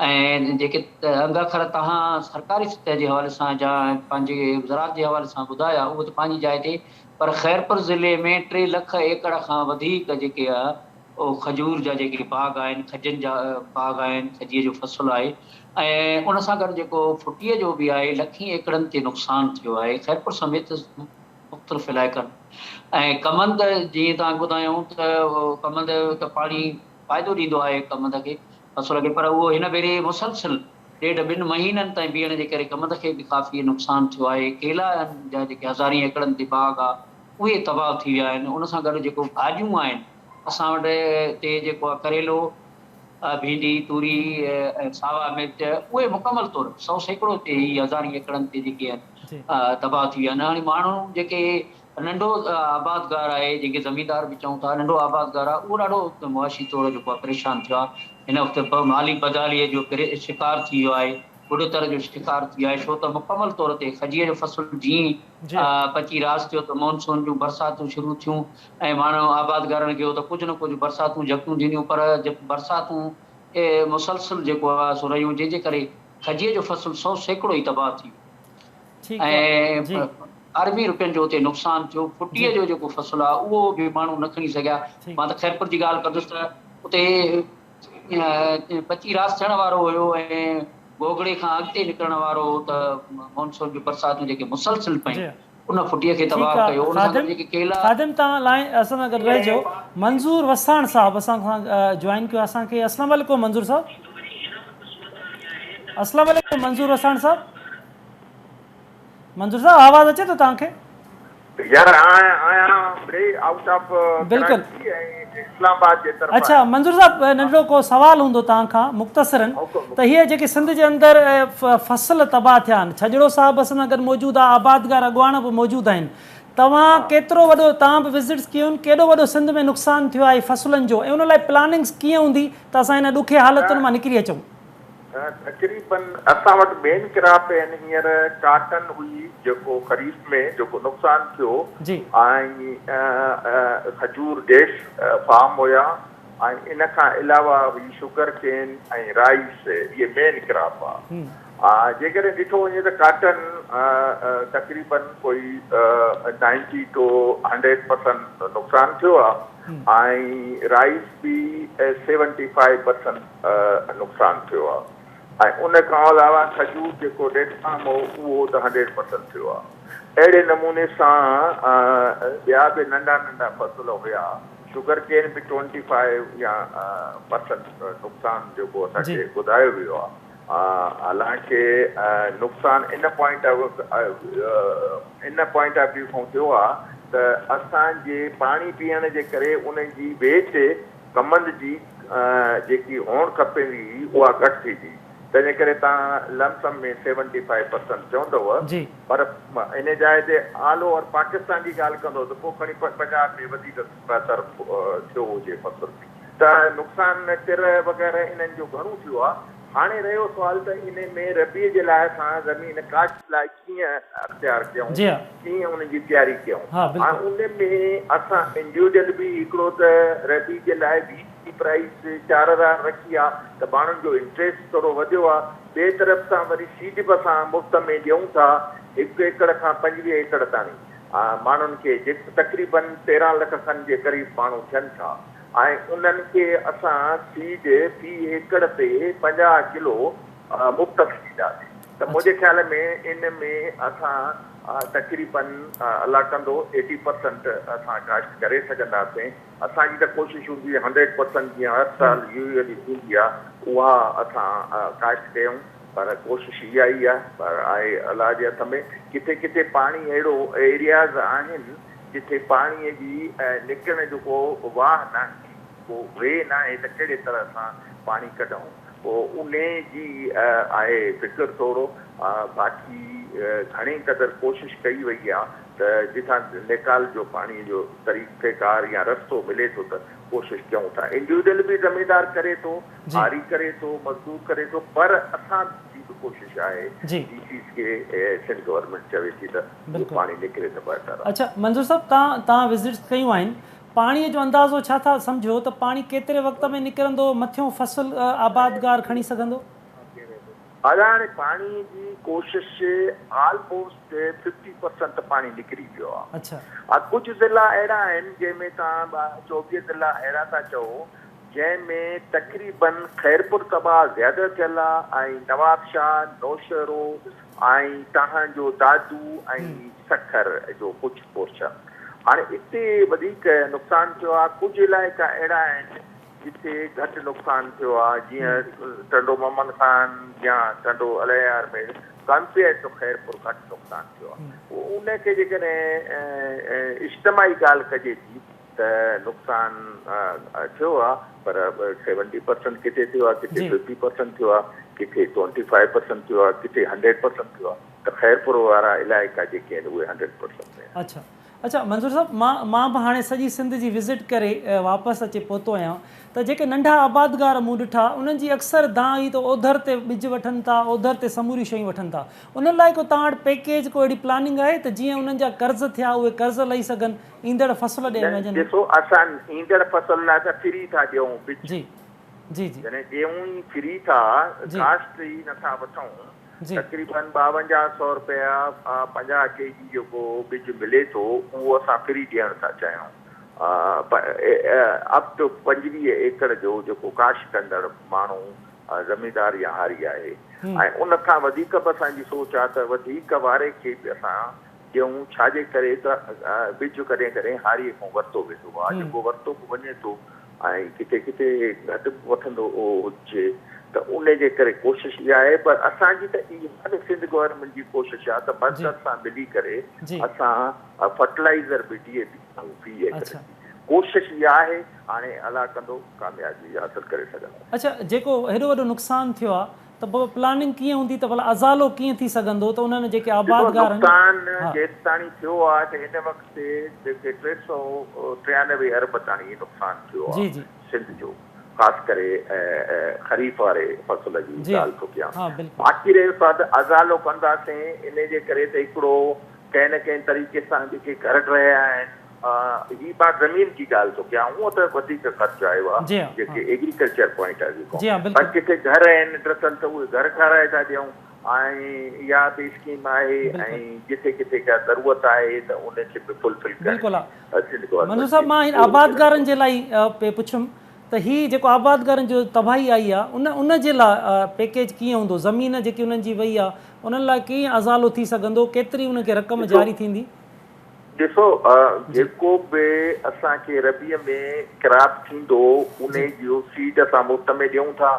ऐं जेके अंग अखर तव्हां सरकारी सतह जे हवाले सां या पंहिंजे ज़राअत जे हवाले सां ॿुधाया उहो त पंहिंजी जाइ ते, पर ख़ैरपुर ज़िले में 3 लख एकड़ खां वधीक जेके आहे उहो खजूर जा जेके बाग़ आहिनि, खजनि जा बाग़ आहिनि, खजीअ जो फसल आहे ऐं उन सां गॾु जेको फुटीअ जो बि आहे, लखी एकड़नि ते नुक़सानु थियो आहे ख़ैरपुर समेत मुख़्तलिफ़ इलाइक़नि। ऐं कमंद जीअं तव्हां ॿुधायूं त कमंद त पाणी फ़ाइदो ॾींदो आहे कमंद खे फसल खे, पर उहो हिन भेरे मुसलसिल 1.5-2 महीननि ताईं बीहण जे करे कमंद खे बि काफ़ी नुक़सानु थियो आहे। केला जा जेके 1000 एकड़नि ते बाग़ आहे उहे तबाह थी विया आहिनि। उन सां गॾु जेको भाॼियूं आहिनि असां वटि हिते जेको आहे करेलो, भिंडी, तूरी ऐं सावा मिर्च उहे मुकमल तौरु 100% ते ई 1000 एकड़नि ते जेके आहिनि तबाह थी विया आहिनि। हाणे माण्हू जेके नंढो आबादगार आहे, जेके ज़मीनदार बि चऊं था नंढो आबादगार आहे, उहो ॾाढो मुआशी तौरु जेको आहे परेशान थियो आहे। हिन वक़्तु माली बदालीअ जो शिकार थी वियो आहे, बुॾतर जो शिकार थी वियो आहे, छो त मुकमल तौर ते खजीअ जो फसल जीअं पची रास थियो त मॉनसून जूं बरसातूं शुरू थियूं ऐं माण्हू आबादगारनि खे त कुझु न कुझु बरसातूं झपियूं थींदियूं, पर बरसातूं मुसलसिल जेको आहे सो रहियूं, जंहिंजे करे खजीअ जो फसल 100% ई तबाह थी ऐं अरबी रुपयनि जो उते नुक़सानु थियो। फुटीअ जो जेको फसल आहे उहो बि माण्हू न खणी सघिया। मां त ख़ैरपुर जी ॻाल्हि कंदुसि त उते पची रास थियण वारो हुयो ऐं गोगड़े खां अॻिते निकिरण वारो हो त मॉनसून जूं बरसातूं जेके मुसलसिल पयूं उन फुटीअ खे तबाह कयो। उन सां जेके केला ख़ादिम तव्हां लाइ असां सां गॾु रहिजो। मंज़ूर वसाण साहब असां सां जॉइन कयो असांखे। अस्सलाम वालेकुम मंज़ूर साहब। अस्सलाम वालेकुम मंज़ूर वसाण साहब। मंज़ूर साहब आवाज़ अचे थो तव्हांखे? यार आया आउट ऑफ बिल्कुल इस्लामाबाद जे तरफ। अच्छा मंज़ूर साहब नंढो को सवाल हूंदो तव्हां खां मुख़्तसरन त हीअ जेके सिंध जे अंदरि फसल तबाह थिया आहिनि, छजड़ो साहब असां सां गॾु मौजूदु आहे, आबादगार अॻुवाण बि मौजूदु आहिनि, तव्हां केतिरो वॾो तव्हां बि विज़िट्स कयूं आहिनि, केॾो वॾो सिंध में नुक़सानु थियो आहे फसलनि जो ऐं उन लाइ प्लानिंग्स कीअं हूंदी त असां हिन ॾुखे हालतुनि मां निकिरी अचूं? तक़रीबन असां वटि मेन क्रॉप आहिनि हींअर काटन हुई जेको ख़रीफ़ में जेको नुक़सानु थियो ऐं खजूर डेश फार्म हुया ऐं इन खां अलावा हुई शुगर केन ऐं राइस, इहे मेन क्रॉप आहे। जेकॾहिं ॾिठो वञे त काटन तक़रीबन कोई 90 to 100% नुक़सानु थियो आहे ऐं राइस बि 75% नुक़सानु थियो आहे ऐं उन खां अलावा खजूर जेको डेड फार्म हो उहो त 100% थियो आहे। अहिड़े नमूने सां ॿिया बि नंढा नंढा फसल हुया, शुगर केन बि 25 या % नुक़सानु जेको असांखे ॿुधायो वियो आहे। हालांकि नुक़सानु इन पॉइंट ऑफ व्यू खां थियो आहे त असांजे पाणी पीअण जे करे उन जी वेट कमंद जी जेकी हुअणु खपे हुई उहा घटि थी वई, तंहिंजे करे तव्हां लमसम में 75% चवंदव, पर इन जाइ ते ऑल ओवर पाकिस्तान जी ॻाल्हि कंदो त पोइ खणी पंजाब में वधीक बहितर थियो हुजे फसल बि, त नुक़सानु तिर वग़ैरह इन्हनि जो घणो थियो आहे। हाणे रहियो सुवाल त इन में रबीअ जे लाइ असां ज़मीन काश्त लाइ कीअं अख़्तियार कयूं, कीअं उनजी तयारी कयूं। हाणे उन में असां इंडिविजुअल बि हिकिड़ो त रबी जे लाइ बीज जी प्राइस 4000 रखी आहे त माण्हुनि जो इंट्रस्ट थोरो वधियो आहे। ॿिए तरफ़ सां वरी सीड बि असां मुफ़्त में ॾियूं था 1 एकड़ खां 25 एकड़ ताईं माण्हुनि खे तक़रीबन 13 लख खनि जे क़रीब माण्हू थियनि था ऐं उन्हनि खे असां सीड फी एकड़ ते 50 किलो मुफ़्त ॾींदासीं। त मुंहिंजे ख्याल में इन में असां तक़रीबन अलाह कंदो 80% असां काश्त करे सघंदासीं। असांजी त कोशिशि हूंदी 100% जीअं हर साल यूएली थींदी आहे उहा असां काश्त कयूं, पर कोशिशि इहा ई आहे। पर आहे अलाह जे हथ में। किथे किथे पाणी अहिड़ो एरियाज़ आहिनि जिथे पाणीअ जी निकिरण जो को वाह न आहे, को वे न आहे त कहिड़े तरह सां पाणी कढूं, पोइ उन जी आहे फ़िक्र थोरो। बाक़ी घणी क़दुरु कोशिशि कई वई आहे त जिथां निकाल जो पाणीअ जो तरीक़ेकार या रस्तो मिले थो त कोशिशि कयूं था। इंडिविजुअल बि ज़मीदार करे थो, हारी करे थो, मज़दूर करे थो, पर असां जी बि कोशिशि आहे डीसीस खे सिंध गवर्नमेंट चवे थी त पाणी निकिरे त बहितर। अच्छा मंजूर साहब, तव्हां विज़िट्स कयूं आहिनि, पाणीअ जो अंदाज़ो छा था सम्झो त पाणी केतिरे वक़्त में निकिरंदो, मथियों फसल आबादगार खणी सघंदो? हाणे पाणी जी कोशिशि ऑलमोस्ट 50% पाणी निकिरी वियो आहे। अच्छा। कुझु ज़िला अहिड़ा आहिनि जंहिंमें तव्हां 24 ज़िला अहिड़ा था चओ जंहिंमें तक़रीबन खैरपुर तबाह ज़्यादा थियल आहे ऐं नवाबशाह, नौशहरो ऐं तव्हांजो दादू ऐं सखर जो कुझु पोर्शन। हाणे हिते वधीक नुक़सानु थियो आहे। कुझु इलाइक़ा अहिड़ा आहिनि जिथे घटि नुक़सानु थियो आहे, जीअं टंडो मोहम्मद खान या टंडो अलियार में कंपेयर टू खैरपुर घटि नुक़सानु थियो आहे। उनखे जेकॾहिं इज्तिमाही ॻाल्हि कजे थी त नुक़सानु थियो आहे, पर 70% किथे थियो आहे, किथे 50% थियो आहे, किथे 25% थियो आहे, किथे 100% थियो आहे। त खैरपुर वारा इलाइक़ा जेके आहिनि उहे 100% में। अच्छा अच्छा मंजूर साहब, मां बि हाणे सॼी सिंध जी विज़िट करे वापसि अचे पहुतो आहियां, त जेके नंढा आबादगार मूं ॾिठा उन्हनि जी अक्सर दां ई त ओधर ते ॿिज वठनि था, ओधर ते समूरी शयूं वठनि था। उन लाइ को तव्हां वटि पैकेज को अहिड़ी प्लानिंग आहे त जीअं उन्हनि जा कर्ज़ थिया उहे कर्ज़ लही सघनि, ईंदड़ फसल ॾे वञनि? ॾिसो, असां ईंदड़ फसल लाइ त फ्री था ॾियूं बिज। जी जी जी। जॾहिं ॾियूं ई फ्री था, कास्ट ई नथा वठूं। तक़रीबन 5200 रुपया 50 kg जेको बिज मिले थो उहो असां फ्री ॾियणु था चाहियूं। अप टू 25 एकड़ जो जेको काश्त कंदड़ माण्हू ज़मीदार या हारी आहे, ऐं उन खां वधीक बि असांजी सोच आहे त वधीक वारे खे बि असां ॾियूं। छाजे करे त बिज कॾहिं कॾहिं हारीअ खां वरितो वेंदो आहे, जेको वरितो बि वञे थो ऐं किथे किथे घटि वठंदो हुजे, त उन जे करे कोशिशि इहा आहे। पर असांजी त इहा सिंध गवर्नमेंट जी कोशिशि आहे त मदद सां मिली करे असां फर्टिलाइज़र बि ॾिए थी। कोशिशि इहा आहे, हाणे अलाह कंदो कामयाबी हासिल करे सघंदा। अच्छा, जेको हेॾो वॾो नुक़सानु थियो आहे त पोइ प्लानिंग कीअं हूंदी त भला अज़ालो कीअं थी सघंदो त उन्हनि जेके आबादगार नुक़सानु जेसिताणी थियो आहे त हिन वक़्तु जेके 393 अरब ताणी नुक़सानु थियो आहे सिंध जो, ख़ासि करे ख़रीफ़ वारे फसल जी ॻाल्हि थो कयां। बाक़ी रहियो त अज़ालो कंदासीं, इन जे करे त हिकिड़ो कंहिं न कंहिं तरीक़े सां जेके घर रहिया आहिनि, ही मां ज़मीन जी ॻाल्हि थो कयां, हूअं त वधीक ख़र्चु आयो आहे जेके एग्रीकल्चर पॉइंट आहे जेको, पर किथे घर आहिनि ॾिसल त उहे घर ठाराए था ॾियूं, ऐं इहा बि स्कीम आहे। ऐं जिथे किथे का ज़रूरत आहे त उनखे बि फुलफिल करणु। मंजूर साहब, मां हिन आबादगारनि जे लाइ पुछुमि त हीअ जेको आबादगारनि जो तबाही आई आहे उन जे लाइ पैकेज कीअं हूंदो? ज़मीन जेकी उन्हनि जी वई आहे उन्हनि लाइ कीअं अज़ालो थी सघंदो, केतिरी उनखे रक़म जारी थींदी? ॾिसो, जेको बि असांखे रबीअ में क्रॉप थींदो उन जो सीड असां मुफ़्त में ॾियूं था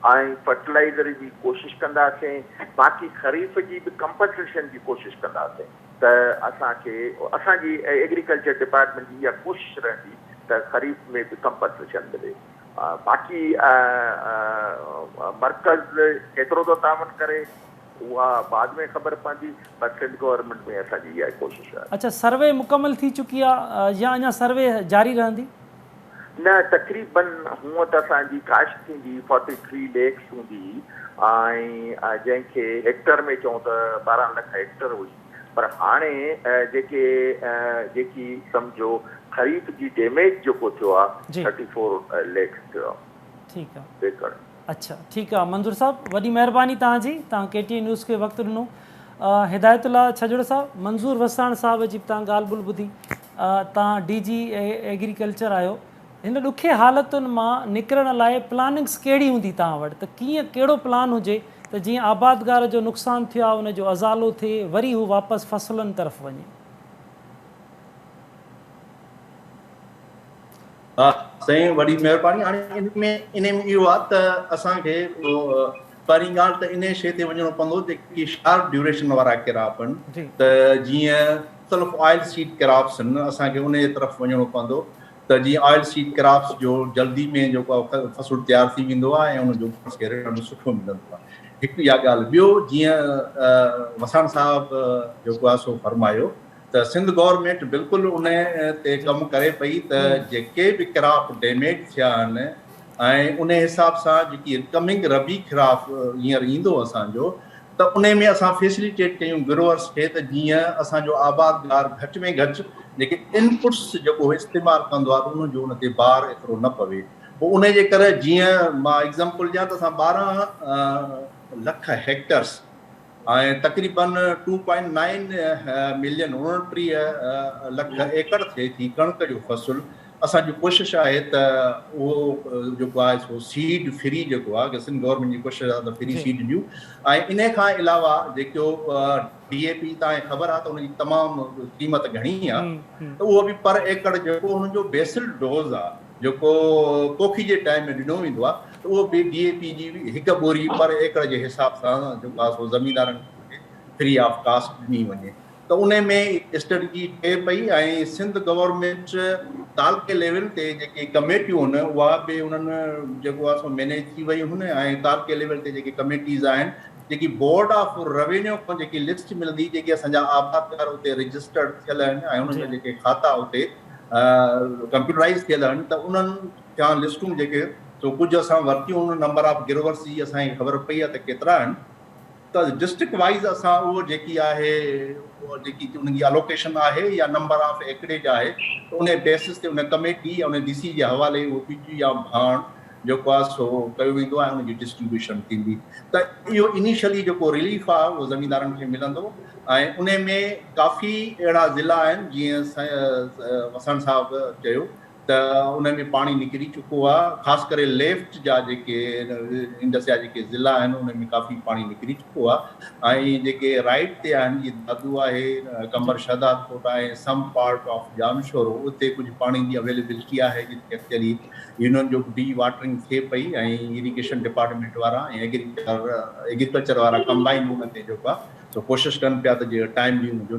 ऐं फर्टिलाइज़र जी कोशिशि कंदासीं। बाक़ी ख़रीफ़ जी बि कंपनसेशन जी कोशिशि कंदासीं त असांखे, असांजी एग्रीकल्चर डिपार्टमेंट जी इहा कोशिशि रहंदी त ख़रीफ़ में बि कंपनसेशन मिले। बाक़ी मर्कज़ केतिरो थो तावन करे उहा बाद में ख़बर पवंदी, पर सिंध गवर्नमेंट में असांजी इहा कोशिशि आहे। अच्छा, सर्वे मुकमल थी चुकी आहे या अञा सर्वे जारी रहंदी? न, तक़रीबन हूअं त असांजी काश्त थींदी 43 लाख हूंदी ऐं जंहिंखे हेक्टर में चऊं त 12 लख हेक्टर हुई, पर हाणे जेकी सम्झो ख़रीफ़ जी डैमेज जेको थियो आहे 34 लाख थियो आहे। ठीकु आहे, अच्छा ठीकु आहे मंजूर साहब, वॾी महिरबानी तव्हांजी, तव्हां KTN न्यूज़ खे वक़्तु ॾिनो। हिदायतुल्ला छजड़ साहब, मंज़ूर वसाण साहब जी तव्हां ॻाल्हि ॿोल ॿुधी, तव्हां DG एग्रीकल्चर आहियो, हिन ॾुखे हालतुनि मां निकिरण लाइ प्लानिंग्स कहिड़ी हूंदी तव्हां वटि, त कीअं कहिड़ो प्लान हुजे त जीअं आबादगार जो नुक़सानु थियो आहे उनजो अज़ालो थिए, वरी हू वापसि फ़सुलनि तरफ़ वञे? हा साईं, वॾी महिरबानी। हाणे इन में इहो आहे त असांखे पहिरीं ॻाल्हि त इन शइ ते वञिणो पवंदो जेकी शार्प ड्यूरेशन वारा क्रॉप आहिनि, त जीअं मुख़्तलिफ़ ऑयल सीड क्रॉप्स आहिनि, असांखे उन जे तरफ़ वञिणो पवंदो त जीअं ऑयल सीड क्रॉप्स जो जल्दी में जेको आहे फ़सुलु तयारु थी वेंदो आहे ऐं उनजो रिटर्न सुठो मिलंदो आहे। हिकु इहा ॻाल्हि। ॿियो, जीअं वसाण साहिबु जेको आहे सो फरमायो त सिंध गवर्नमेंट बिल्कुलु उन ते कमु करे पई त जेके बि क्रॉप डैमेज थिया आहिनि ऐं उन हिसाब सां जेकी कमिंग रबी क्रॉप हींअर ईंदो असांजो, त उन में असां फैसिलिटेट कयूं ग्रोअर्स खे त जीअं असांजो आबादगार घटि में घटि जेके इनपुट्स जेको इस्तेमालु कंदो आहे त उनजो उन ते भार एतिरो न पवे। पोइ उन जे करे जीअं मां एग्ज़ाम्पल ॾियां त असां 12 लख हेक्टर्स ऐं तक़रीबन 2.9 मिलियन 29 लख एकड़ थिए थी कणिक जो फ़सुलु। असांजी कोशिशि आहे त उहो जेको आहे सो सीड फ्री जेको आहे कि सिंध गवर्नमेंट जी कोशिशि आहे त फ्री सीड ॾियूं। ऐं इन खां अलावा जेको DAP तव्हांखे ख़बर आहे त उनजी तमामु क़ीमत घणी आहे, त उहो बि पर एकड़ जेको हुनजो बेसिल डोज़ आहे जेको कोखी जे टाइम में ॾिनो वेंदो आहे, त उहो बि DAP जी हिकु ॿोरी पर एकड़ जे हिसाब सां जेको आहे सो ज़मीनदारनि खे फ्री ऑफ कास्ट ॾिनी वञे। त उन में स्ट्रेटजी थिए पई ऐं सिंध गवर्नमेंट तालुके लेवल ते जेके कमेटियूं आहिनि उहा बि उन्हनि जेको आहे सो मैनेज थी वयूं आहिनि ऐं तालुके लेवल ते जेके कमेटीज़ आहिनि, जेकी बोर्ड ऑफ रेवेन्यू खां जेकी लिस्ट मिलंदी, जेके असांजा आबादगार उते रजिस्टर्ड थियल आहिनि ऐं उन्हनि जा जेके खाता उते कंप्यूटराइज़ थियल आहिनि, त उन्हनि जा लिस्टूं जेके सो कुझु असां वरितियूं, नंबर ऑफ गिरोवर्स जी असांखे ख़बर पई आहे त केतिरा आहिनि। त डिस्ट्रिक्ट वाइज़ असां उहो जेकी आहे जेकी उनजी अलोकेशन आहे या नंबर ऑफ एकड़ेज आहे, त उन बेसिस ते उन कमेटी या उन DC जे हवाले उहो PG या भाण जेको आहे सो कयो वेंदो आहे, उनजी डिस्ट्रीब्यूशन थींदी। त इहो इनिशियली जेको रिलीफ आहे उहो ज़मीनदारनि खे मिलंदो ऐं उन में काफ़ी अहिड़ा ज़िला आहिनि जीअं वसण साहिबु चयो त उन में पाणी निकिरी चुको आहे, ख़ासि करे लेफ्ट जा जेके इंडस जा जेके ज़िला आहिनि उन में काफ़ी पाणी निकिरी चुको आहे ऐं जेके राइट ते आहिनि जीअं दादू आहे, कमर शहदादकोट आहे, सम पार्ट ऑफ जानशोरो, उते कुझु पाणी जी अवेलेबिलिटी आहे जिते एक्चुअली इन्हनि जो डी वाटरिंग थिए पई ऐं इरिगेशन डिपार्टमेंट वारा ऐं एग्रीकल्चर वारा कंबाइन उन ते जेको आहे सो कोशिशि कनि पिया त जे टाइम बि उनजो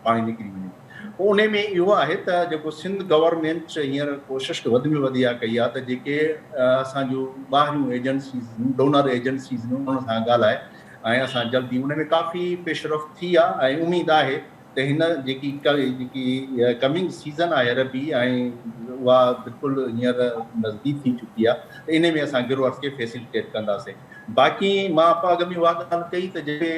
पाणी निकिरी वञे। पोइ उन में इहो आहे त जेको सिंध गवर्नमेंट हींअर कोशिशि वधि में वधि इहा कई आहे त जेके असांजो ॿाहिरियूं एजेंसीज़ डोनर एजेंसीज़ उन्हनि सां ॻाल्हाए ऐं असां जल्दी उन में काफ़ी पेशरफ़ थी आहे ऐं उमेद आहे त हिन जेकी कमिंग सीज़न आहे रबी ऐं उहा बिल्कुलु हींअर नज़दीक थी चुकी आहे, त इन में असां गिरोवर्स खे फैसिलिटेट कंदासीं। बाक़ी मां अॻ में उहा ॻाल्हि कई त जेके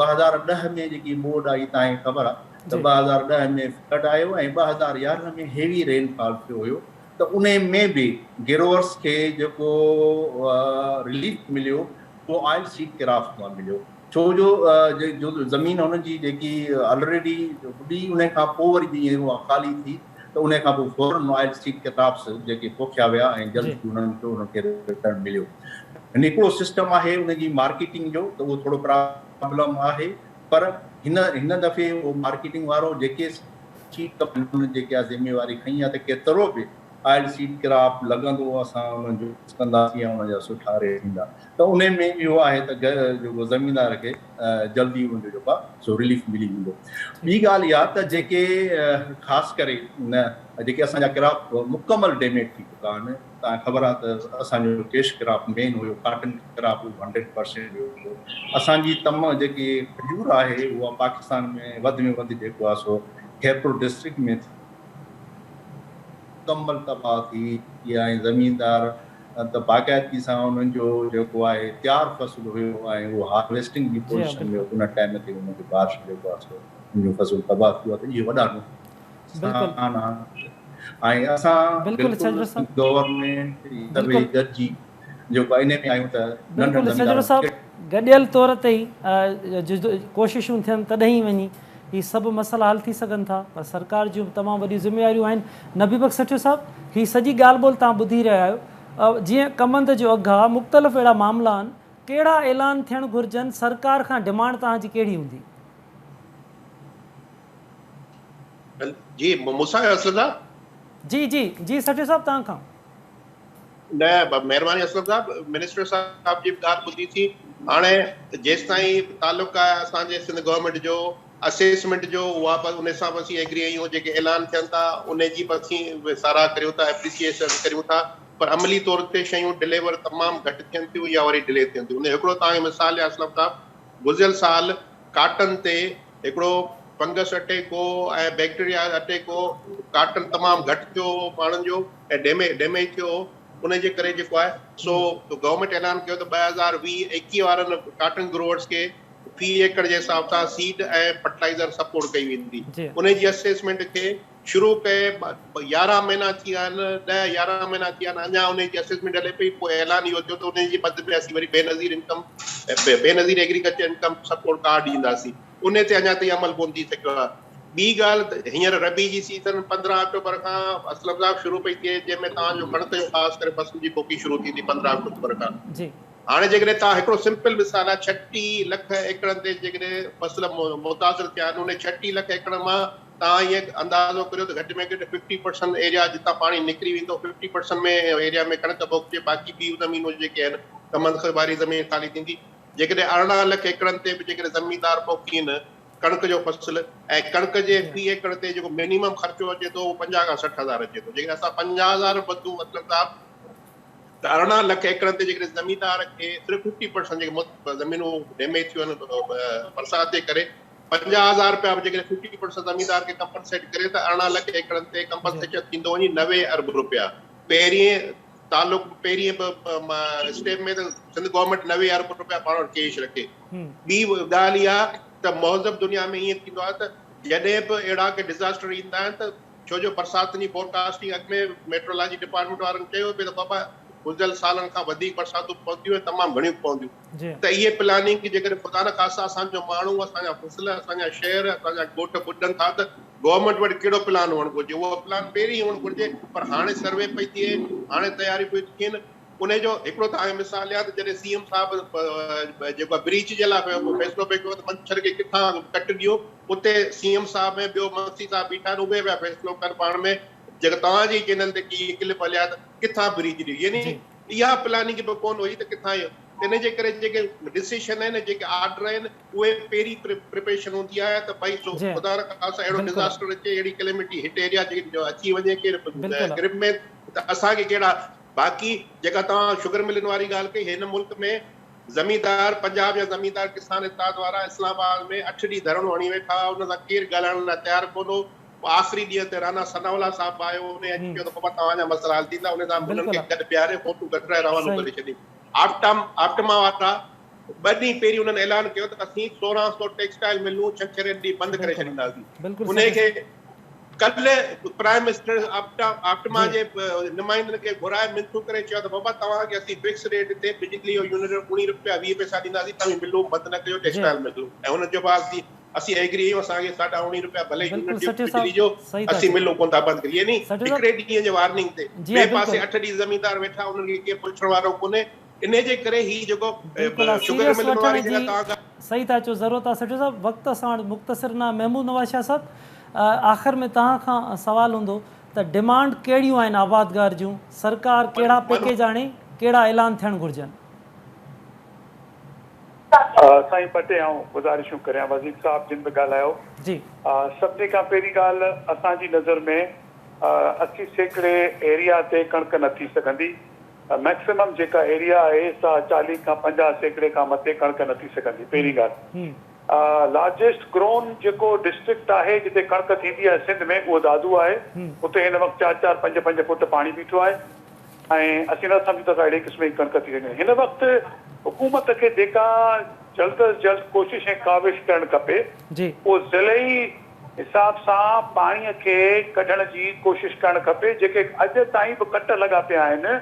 2010 में जेकी बोर्ड आई तव्हांखे ख़बर आहे त 2010 में फ्लड आयो ऐं 2011 में हेवी रेनफॉल थियो हुयो, त उन में बि गिरोवर्स खे जेको रिलीफ मिलियो उहो ऑयल सीड क्रॉप्स मां मिलियो, छो जो ज़मीन हुननि जी जेकी ऑलरेडी ॿी उन खां पोइ वरी जीअं उहा ख़ाली थी त उन खां पोइ फौरन ऑयल सीड क्रॉप्स जेके पोखिया विया ऐं जल्दी उन्हनि खे रिटर्न मिलियो। हिकिड़ो सिस्टम आहे उनजी मार्केटिंग जो, त उहो थोरो प्रॉब्लम आहे, पर हिन दफ़े उहो मार्केटिंग वारो जेके सीड कंपनी जेके आहे ज़िम्मेवारी खई आहे त केतिरो बि ऑयल सीड क्रॉप लॻंदो असां उनजो कंदासीं ऐं उनजा सुठा रेट ईंदा, त उन में इहो आहे त जेको ज़मीनदार खे जल्दी उनजो जेको आहे सो रिलीफ मिली वेंदो। ॿी ॻाल्हि इहा त जेके ख़ासि करे जेके असांजा क्रॉप मुकमल डैमेज थी चुका आहिनि, तव्हांखे ख़बर आहे त असांजो कैश क्रॉप मेन हुयो, कॉटन क्रॉप 100% हुयो। असांजी जेकी खजूर आहे उहा पाकिस्तान में वधि जेको आहे सो खैपुर डिस्ट्रिक्ट में मुकमल तबाह थी ऐं ज़मीनदार त बाक़ाइदगी सां उन्हनि जो जेको आहे तयारु फ़सुलु हुयो ऐं उहो हार्वेस्टिंग जी पोजीशन में उन टाइम ते उनजो बारिश जेको आहे सो उनजो फ़सुलु तबाह थियो आहे, त इहे वॾा नुक़सान ऐं असां गवर्नमेंट जेको इन में आहियूं त गॾियल तौर ते ई कोशिशूं थियनि तॾहिं ई वञी ही सभु मसइला हल थी सघनि था। पर सरकार जूं तमामु वॾियूं ज़िम्मेवारियूं आहिनि। नबी बख़्श सठियो साहिबु, ही सॼी ॻाल्हि ॿोल तव्हां ॿुधी रहिया आहियो। जीअं कमंद जो अघु आहे, मुख़्तलिफ़ अहिड़ा मामला आहिनि, कहिड़ा ऐलान थियणु घुरिजनि, सरकार खां डिमांड तव्हांजी कहिड़ी हूंदी? जी मूंसां असलम साहब। जी जी जी सठियो साहिबु तव्हां खां। न महिरबानी असलम साहब, मिनिस्टर साहब जी ॻाल्हि ॿुधी थी। हाणे जेसि ताईं तालुक़ु आहे असांजे सिंध गवर्नमेंट जो असेसमेंट जो, उहा पर उन सां बि एग्री आहियूं। जेके ऐलान थियनि था उन जी बि असीं साराह करियूं था, एप्रिसिएशन करियूं था, पर अमली तौर ते शयूं डिलीवर तमामु घटि थियनि थियूं या वरी डिले थियनि थियूं। उन हिकिड़ो तव्हांखे मिसाल आहे असलम साहब, गुज़िरियल साल काटन ते हिकिड़ो फंगस अटैक हो ऐं बैक्टीरिया अटैक हो। काटन तमामु घटि थियो माण्हुनि जो ऐं डैमेज थियो। उन जे करे जेको आहे सो गवर्नमेंट ऐलान कयो त 2020-21 वारनि काटन ग्रोवर्स खे फी एकड़ जे हिसाब सां सीड ऐं फर्टिलाइज़र सपोर्ट कई वेंदी। उन जी असेसमेंट खे शुरू कए 11 महीना थी विया आहिनि, 10-11 महीना थी विया आहिनि, अञा उन जी असेसमेंट हले पई। पोइ ऐलान इहो थियो त उन जी बद में असीं वरी Benazir agriculture income support card ॾींदासीं। उन ते अञा ताईं अमल कोन थी सघियो आहे। ॿी ॻाल्हि, हींअर रबी जी सीज़न 15 अक्टूबर खां असलम साहब शुरू पई थिए, जंहिंमें तव्हांजो कणिक जो ख़ासि करे फसल जी पोखी शुरू थींदी 15 अक्टूबर खां। हाणे जेकॾहिं तव्हां हिकिड़ो सिंपल मिसाल आहे, 36 लख एकड़नि ते जेकॾहिं फसल मुतासिर थिया आहिनि, उन 36 लख एकड़ मां तव्हां ईअं अंदाज़ो करियो त घटि में घटि 50% एरिया जितां पाणी निकिरी वेंदो, 50% में एरिया में कणिक पोखिजे, बाक़ी ॿियूं ज़मीनूं जेके आहिनि कमंद वारी ज़मीन ख़ाली थींदी। जेकॾहिं 18 लख एकड़नि ते बि जेकॾहिं ज़मीनदार पोखी आहिनि कणिक जो फसल, ऐं कणिक जे फी एकड़ ते जेको मिनिमम ख़र्चो अचे थो उहो 50 खां 60 हज़ार अचे थो। जेकॾहिं असां 50,000 बधूं मतिलबु साहब त 18 लख एकड़नि ते जेकॾहिं ज़मीनदार खे सिर्फ़ु 50% जेके ज़मीनूं डैमेज थियूं आहिनि बरसाति जे करे, 50,000 रुपया बि जेकॾहिं 50% ज़मीनदार खे कंपनसेट करे त 18 लख एकड़नि ते कंपनसेशन थींदो वञी 90 अरब रुपया। पहिरीं स्टेप में त सिंध गवर्नमेंट 90 अरब रुपया पाण वटि कैश रखे। ॿी ॻाल्हि इहा त मौज़ब दुनिया में ईअं थींदो आहे त जॾहिं बि अहिड़ा के डिज़ास्टर ईंदा आहिनि त छो जो बरसाति जी फोरकास्टिंग अॻु में मेट्रोलॉजी डिपार्टमेंट वारनि चयो पियो त बाबा गुज़िरियल सालनि खां वधीक बरसातूं पवंदियूं ऐं तमामु घणियूं पवंदियूं। त इहे प्लानिंग की जेकॾहिं ख़ुदा न ख़ासा असांजो माण्हू, असांजा फसल, असांजा शहर, असांजा ॻोठ ॿुॾनि था त गवर्नमेंट वटि कहिड़ो प्लान हुअणु घुरिजे, उहो प्लान पहिरीं हुअणु घुरिजे। पर हाणे सर्वे पई थिए, हाणे तयारी पई थियनि। उन जो हिकिड़ो तव्हांखे मिसाल आहे त जॾहिं सीएम साहिबु जेको ब्रीच जे लाइ फ़ैसिलो पियो कयो त मच्छर खे किथां कट ॾियो, उते सीएम साहिब ऐं ॿियो मंत्री साहिब बीठा आहिनि, उहे पिया फ़ैसिलो कनि पाण में। जेका तव्हांजी चैनल ते की क्लिप हलिया त किथां ब्रीच ॾियो, यानी इहा प्लानिंग बि कोन हुई त किथां इहो। इन जे करे जेके डिसीशन आहिनि, जेके ऑर्डर आहिनि, उहे पहिरीं प्रिपरेशन हूंदी आहे त भई ख़ुदा न ख़ासा अहिड़ो डिज़ास्टर अचे, अहिड़ी कैलेमिटी हिट एरिया अची वञे के ग्रिप में, त असांखे कहिड़ा। बाक़ी जेका तव्हां शुगर मिलनि वारी ॻाल्हि कई, हिन मुल्क में ज़मीनदार, पंजाब जा ज़मीनदार किसान इत्तेहाद वारा इस्लामाबाद में 8 ॾींहं धरणो हणी वेठा, उन सां केरु ॻाल्हाइण लाइ तयारु कोन हो। आख़िरी ॾींहं ते राणा सनावला साहिबु आयो, उन अची चयो त बाबा तव्हांजा मसइला हल थींदा। उन सां उन्हनि खे गॾु बीहारे फोटू कढाए रवानो करे छॾी। आप्टमा वारा 2 ॾींहं पहिरीं उन्हनि ऐलान कयो त असीं 1600 टेक्सटाइल मिलूं छंछरु ॾींहुं बंदि करे छॾींदासीं। उनखे कल्ह प्राइम मिनिस्टर आप्टमा जे नुमाइंदनि खे घुराए मिनतूं करे चयो त बाबा तव्हांखे असीं फिक्स रेट ते बिजली जो यूनिट 19 रुपया 20 पैसा ॾींदासीं, तव्हां मिलूं बंदि न कयो, टेक्सटाइल मिलूं। ऐं हुननि जो जवाब असीं एग्री आहियूं, असांखे 19.5 रुपया भले यूनिट जो बिजली जो असीं मिलूं कोन था बंदि करिए। यानी हिकिड़े ॾींहं जे वार्निंग ते ॿिए पासे 8 ॾींहं ज़मीनदार वेठा, उन्हनि खे केरु पुछण वारो कोन्हे। इन जे करे ही जेको शुगर मिलनि वारी जॻह तव्हां सही था चओ, ज़रूरत आहे। सठो साहिबु वक़्त सां मुख़्तसिर न, महमूद नवाज़ शाह साहिबु, आख़िर में तव्हां खां सवाल हूंदो त डिमांड कहिड़ियूं आहिनि आबादगार जूं, सरकार कहिड़ा पैकेज आणे, कहिड़ा ऐलान थियणु घुरिजनि? साईं पटे आऊं गुज़ारिशूं करियां वज़ीर साहब जिन बि ॻाल्हायो जी। सभिनी खां पहिरीं ॻाल्हि, असांजी नज़र में 80% एरिया ते कणिक न थी सघंदी। मैक्सिमम जेका एरिया आहे सा 40 खां 50% खां मथे कणिक न थी सघंदी। पहिरीं ॻाल्हि, लार्जेस्ट ग्रोन जेको डिस्ट्रिक्ट आहे जिते कणिक थींदी आहे सिंध में, उहो दादू आहे। उते हिन वक़्तु 4-4, 5-5 फुट पाणी बीठो आहे ऐं असीं न सम्झूं था अहिड़े क़िस्म जी कणिक थी सघे। हिन वक़्तु हुकूमत खे जेका जल्द अज जल्द कोशिश ऐं काविश करणु खपे, उहो ज़िलई हिसाब सां पाणीअ खे कढण जी कोशिश करणु खपे। जेके अॼु ताईं बि कट लॻा पिया आहिनि,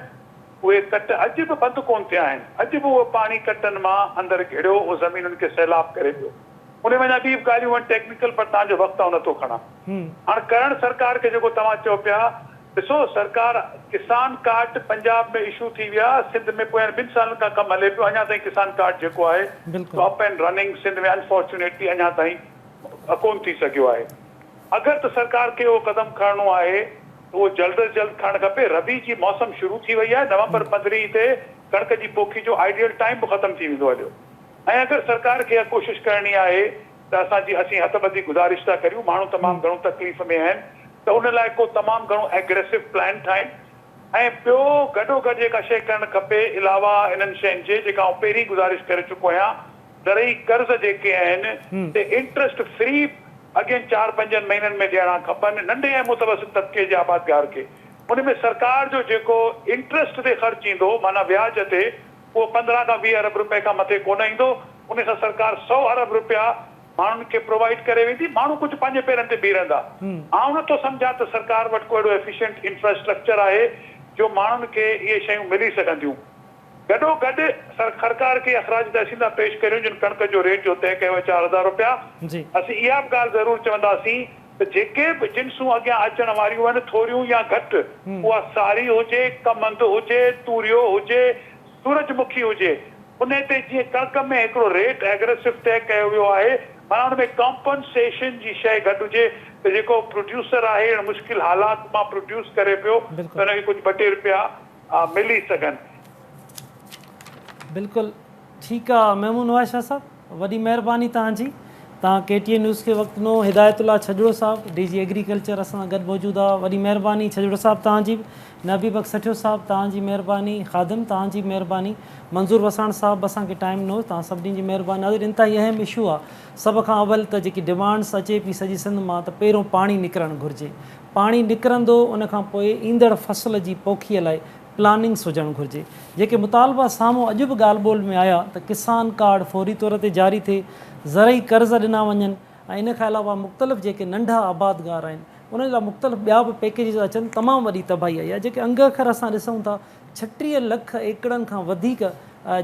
उहे कट अॼु बि बंदि कोन थिया आहिनि। अॼु बि उहो पाणी कटनि मां अंदरि घिड़ियो, उहो ज़मीनुनि खे सैलाब करे पियो। उन में अञा ॿी ॻाल्हियूं आहिनि टेक्निकल, पर तव्हांजो वक़्तु नथो खणा। हाणे करण सरकार खे जेको तव्हां चओ पिया, ॾिसो सरकार किसान कार्ड पंजाब में इशू थी विया, सिंध में पोइ 2 सालनि खां कमु हले पियो, अञा ताईं किसान कार्ड जेको आहे टॉप एंड रनिंग सिंध में अनफॉर्चुनेटली अञा ताईं कोन थी सघियो आहे। अगरि त सरकार खे उहो क़दम खणणो आहे उहो जल्द अज जल्द खणणु खपे। रबी जी मौसम शुरू थी वई आहे, नवंबर 15 ते कणक जी पोखी जो आइडियल टाइम बि ख़तमु थी वेंदो हलियो। ऐं अगरि सरकार खे इहा कोशिशि करणी आहे त असीं हथबंधी गुज़ारिश था करियूं, माण्हू तमामु घणो तकलीफ़ में आहिनि, त उन लाइ को तमामु घणो एग्रेसिव प्लान ठाहिनि। ऐं ॿियो गॾोगॾु जेका शइ करणु खपे अलावा इन्हनि शयुनि जे, जेका आउं पहिरीं गुज़ारिश करे चुको आहियां, दरई कर्ज़ जेके आहिनि ते इंट्रस्ट फ्री अॻियनि 4-5 महीननि में ॾियणा खपनि नंढे ऐं मुतवसित तबिके जे आबादगार खे। उन में सरकार जो जेको इंट्रस्ट ते ख़र्च ईंदो, माना व्याज ते, उहो 15 खां 20 अरब रुपए खां मथे कोन ईंदो। उन सां सरकार 100 अरब रुपया माण्हुनि खे प्रोवाइड करे वेंदी, माण्हू कुझु पंहिंजे पेरनि ते बीह रहंदा। आउं नथो सम्झां त सरकार वटि को अहिड़ो एफिशिएंट इंफ्रास्ट्रक्चर आहे जो माण्हुनि खे इहे शयूं मिली सघंदियूं। गॾोगॾु सरकार खे अख़राज तहसीला पेश करियूं जिन कणक जो रेट जो तय कयो 4000 रुपया। असीं इहा बि ॻाल्हि ज़रूरु चवंदासीं त जेके बि जिन्सूं अॻियां अचण वारियूं आहिनि थोरियूं या घटि, उहा सारी हुजे, कमंद हुजे, तूरियो हुजे, सूरजमुखी हुजे, उन ते जीअं कणक में हिकिड़ो रेट एग्रेसिव तय कयो वियो आहे, माना हुन में कॉम्पनसेशन जी शइ गॾु हुजे त जेको प्रोड्यूसर आहे मुश्किल हालात मां प्रोड्यूस करे पियो त हुनखे कुझु 2-3 रुपया मिली सघनि। बिल्कुलु ठीकु आहे महमूद नवाज़ शाह साहब, वॾी महिरबानी तव्हांजी। तव्हां KTN न्यूज़ खे वक़्तु ॾिनो। हिदायतुल्ला छजड़ो साहब DG एग्रीकल्चर असां सां गॾु मौजूदु आहे, वॾी महिरबानी छजड़ो साहब तव्हांजी। नबी बख़्श सठियो साहब तव्हांजी महिरबानी, ख़ादिम तव्हांजी महिरबानी, मंज़ूर वसाण साहब असांखे टाइम ॾिनो, तव्हां सभिनी जी महिरबानी। नाज़रीन इंतिहाई अहम इशू आहे। सभ खां अवल त जेकी डिमांड्स अचे पई सॼी सिंध मां, त पहिरियों पाणी निकिरणु घुरिजे। पाणी निकिरंदो उन खां पोइ ईंदड़ फसल जी पोखीअ लाइ प्लानिंग्स हुजणु घुरिजे। जेके मुतालबा साम्हूं अॼु बि ॻाल्हि ॿोल में आया त किसान कार्ड फौरी तौर ते जारी थिए, ज़रई कर्ज़ ॾिना वञनि, ऐं इन खां अलावा मुख़्तलिफ़ जेके नंढा आबादगार आहिनि उन लाइ मुख़्तलिफ़ ॿिया बि पैकेजिस अचनि। तमामु वॾी तबाही आई आहे। जेके अंग अखर असां ॾिसूं था, 36 लख एकड़नि खां वधीक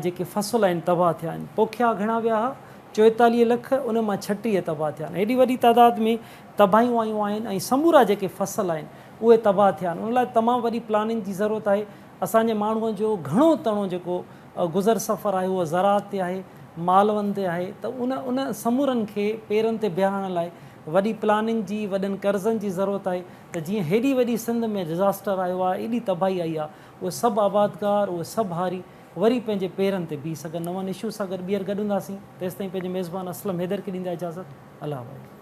जेके फसल आहिनि तबाह थिया आहिनि। पोखिया घणा विया हुआ 44 लख, उन मां 36 तबाह थिया आहिनि। हेॾी वॾी तइदाद में तबाहियूं आयूं आहिनि ऐं समूरा जेके फसल आहिनि उहे तबाह थिया आहिनि। उन लाइ तमामु वॾी प्लानिंग जी ज़रूरत आहे। असांजे माण्हूअ जो घणो तणो जेको गुज़र सफ़र आहे उहो ज़राअत ते आहे, मालवनि ते आहे, त उन समूरनि खे पेरनि ते बीहारण लाइ वॾी प्लानिंग जी, वॾनि कर्ज़नि जी ज़रूरत आहे। त जीअं हेॾी वॾी सिंध में डिज़ास्टर आयो आहे, एॾी तबाही आई आहे, उहे सभु आबादगार, उहे सभु हारी वरी पंहिंजे पेरनि ते बीह सघनि। नवनि इशू सां गॾु ॿीहर गॾु हूंदासीं। तेसिताईं पंहिंजे मेज़बान असलम हैदर खे ॾींदा इजाज़त। अल्लाह हाफ़िज़।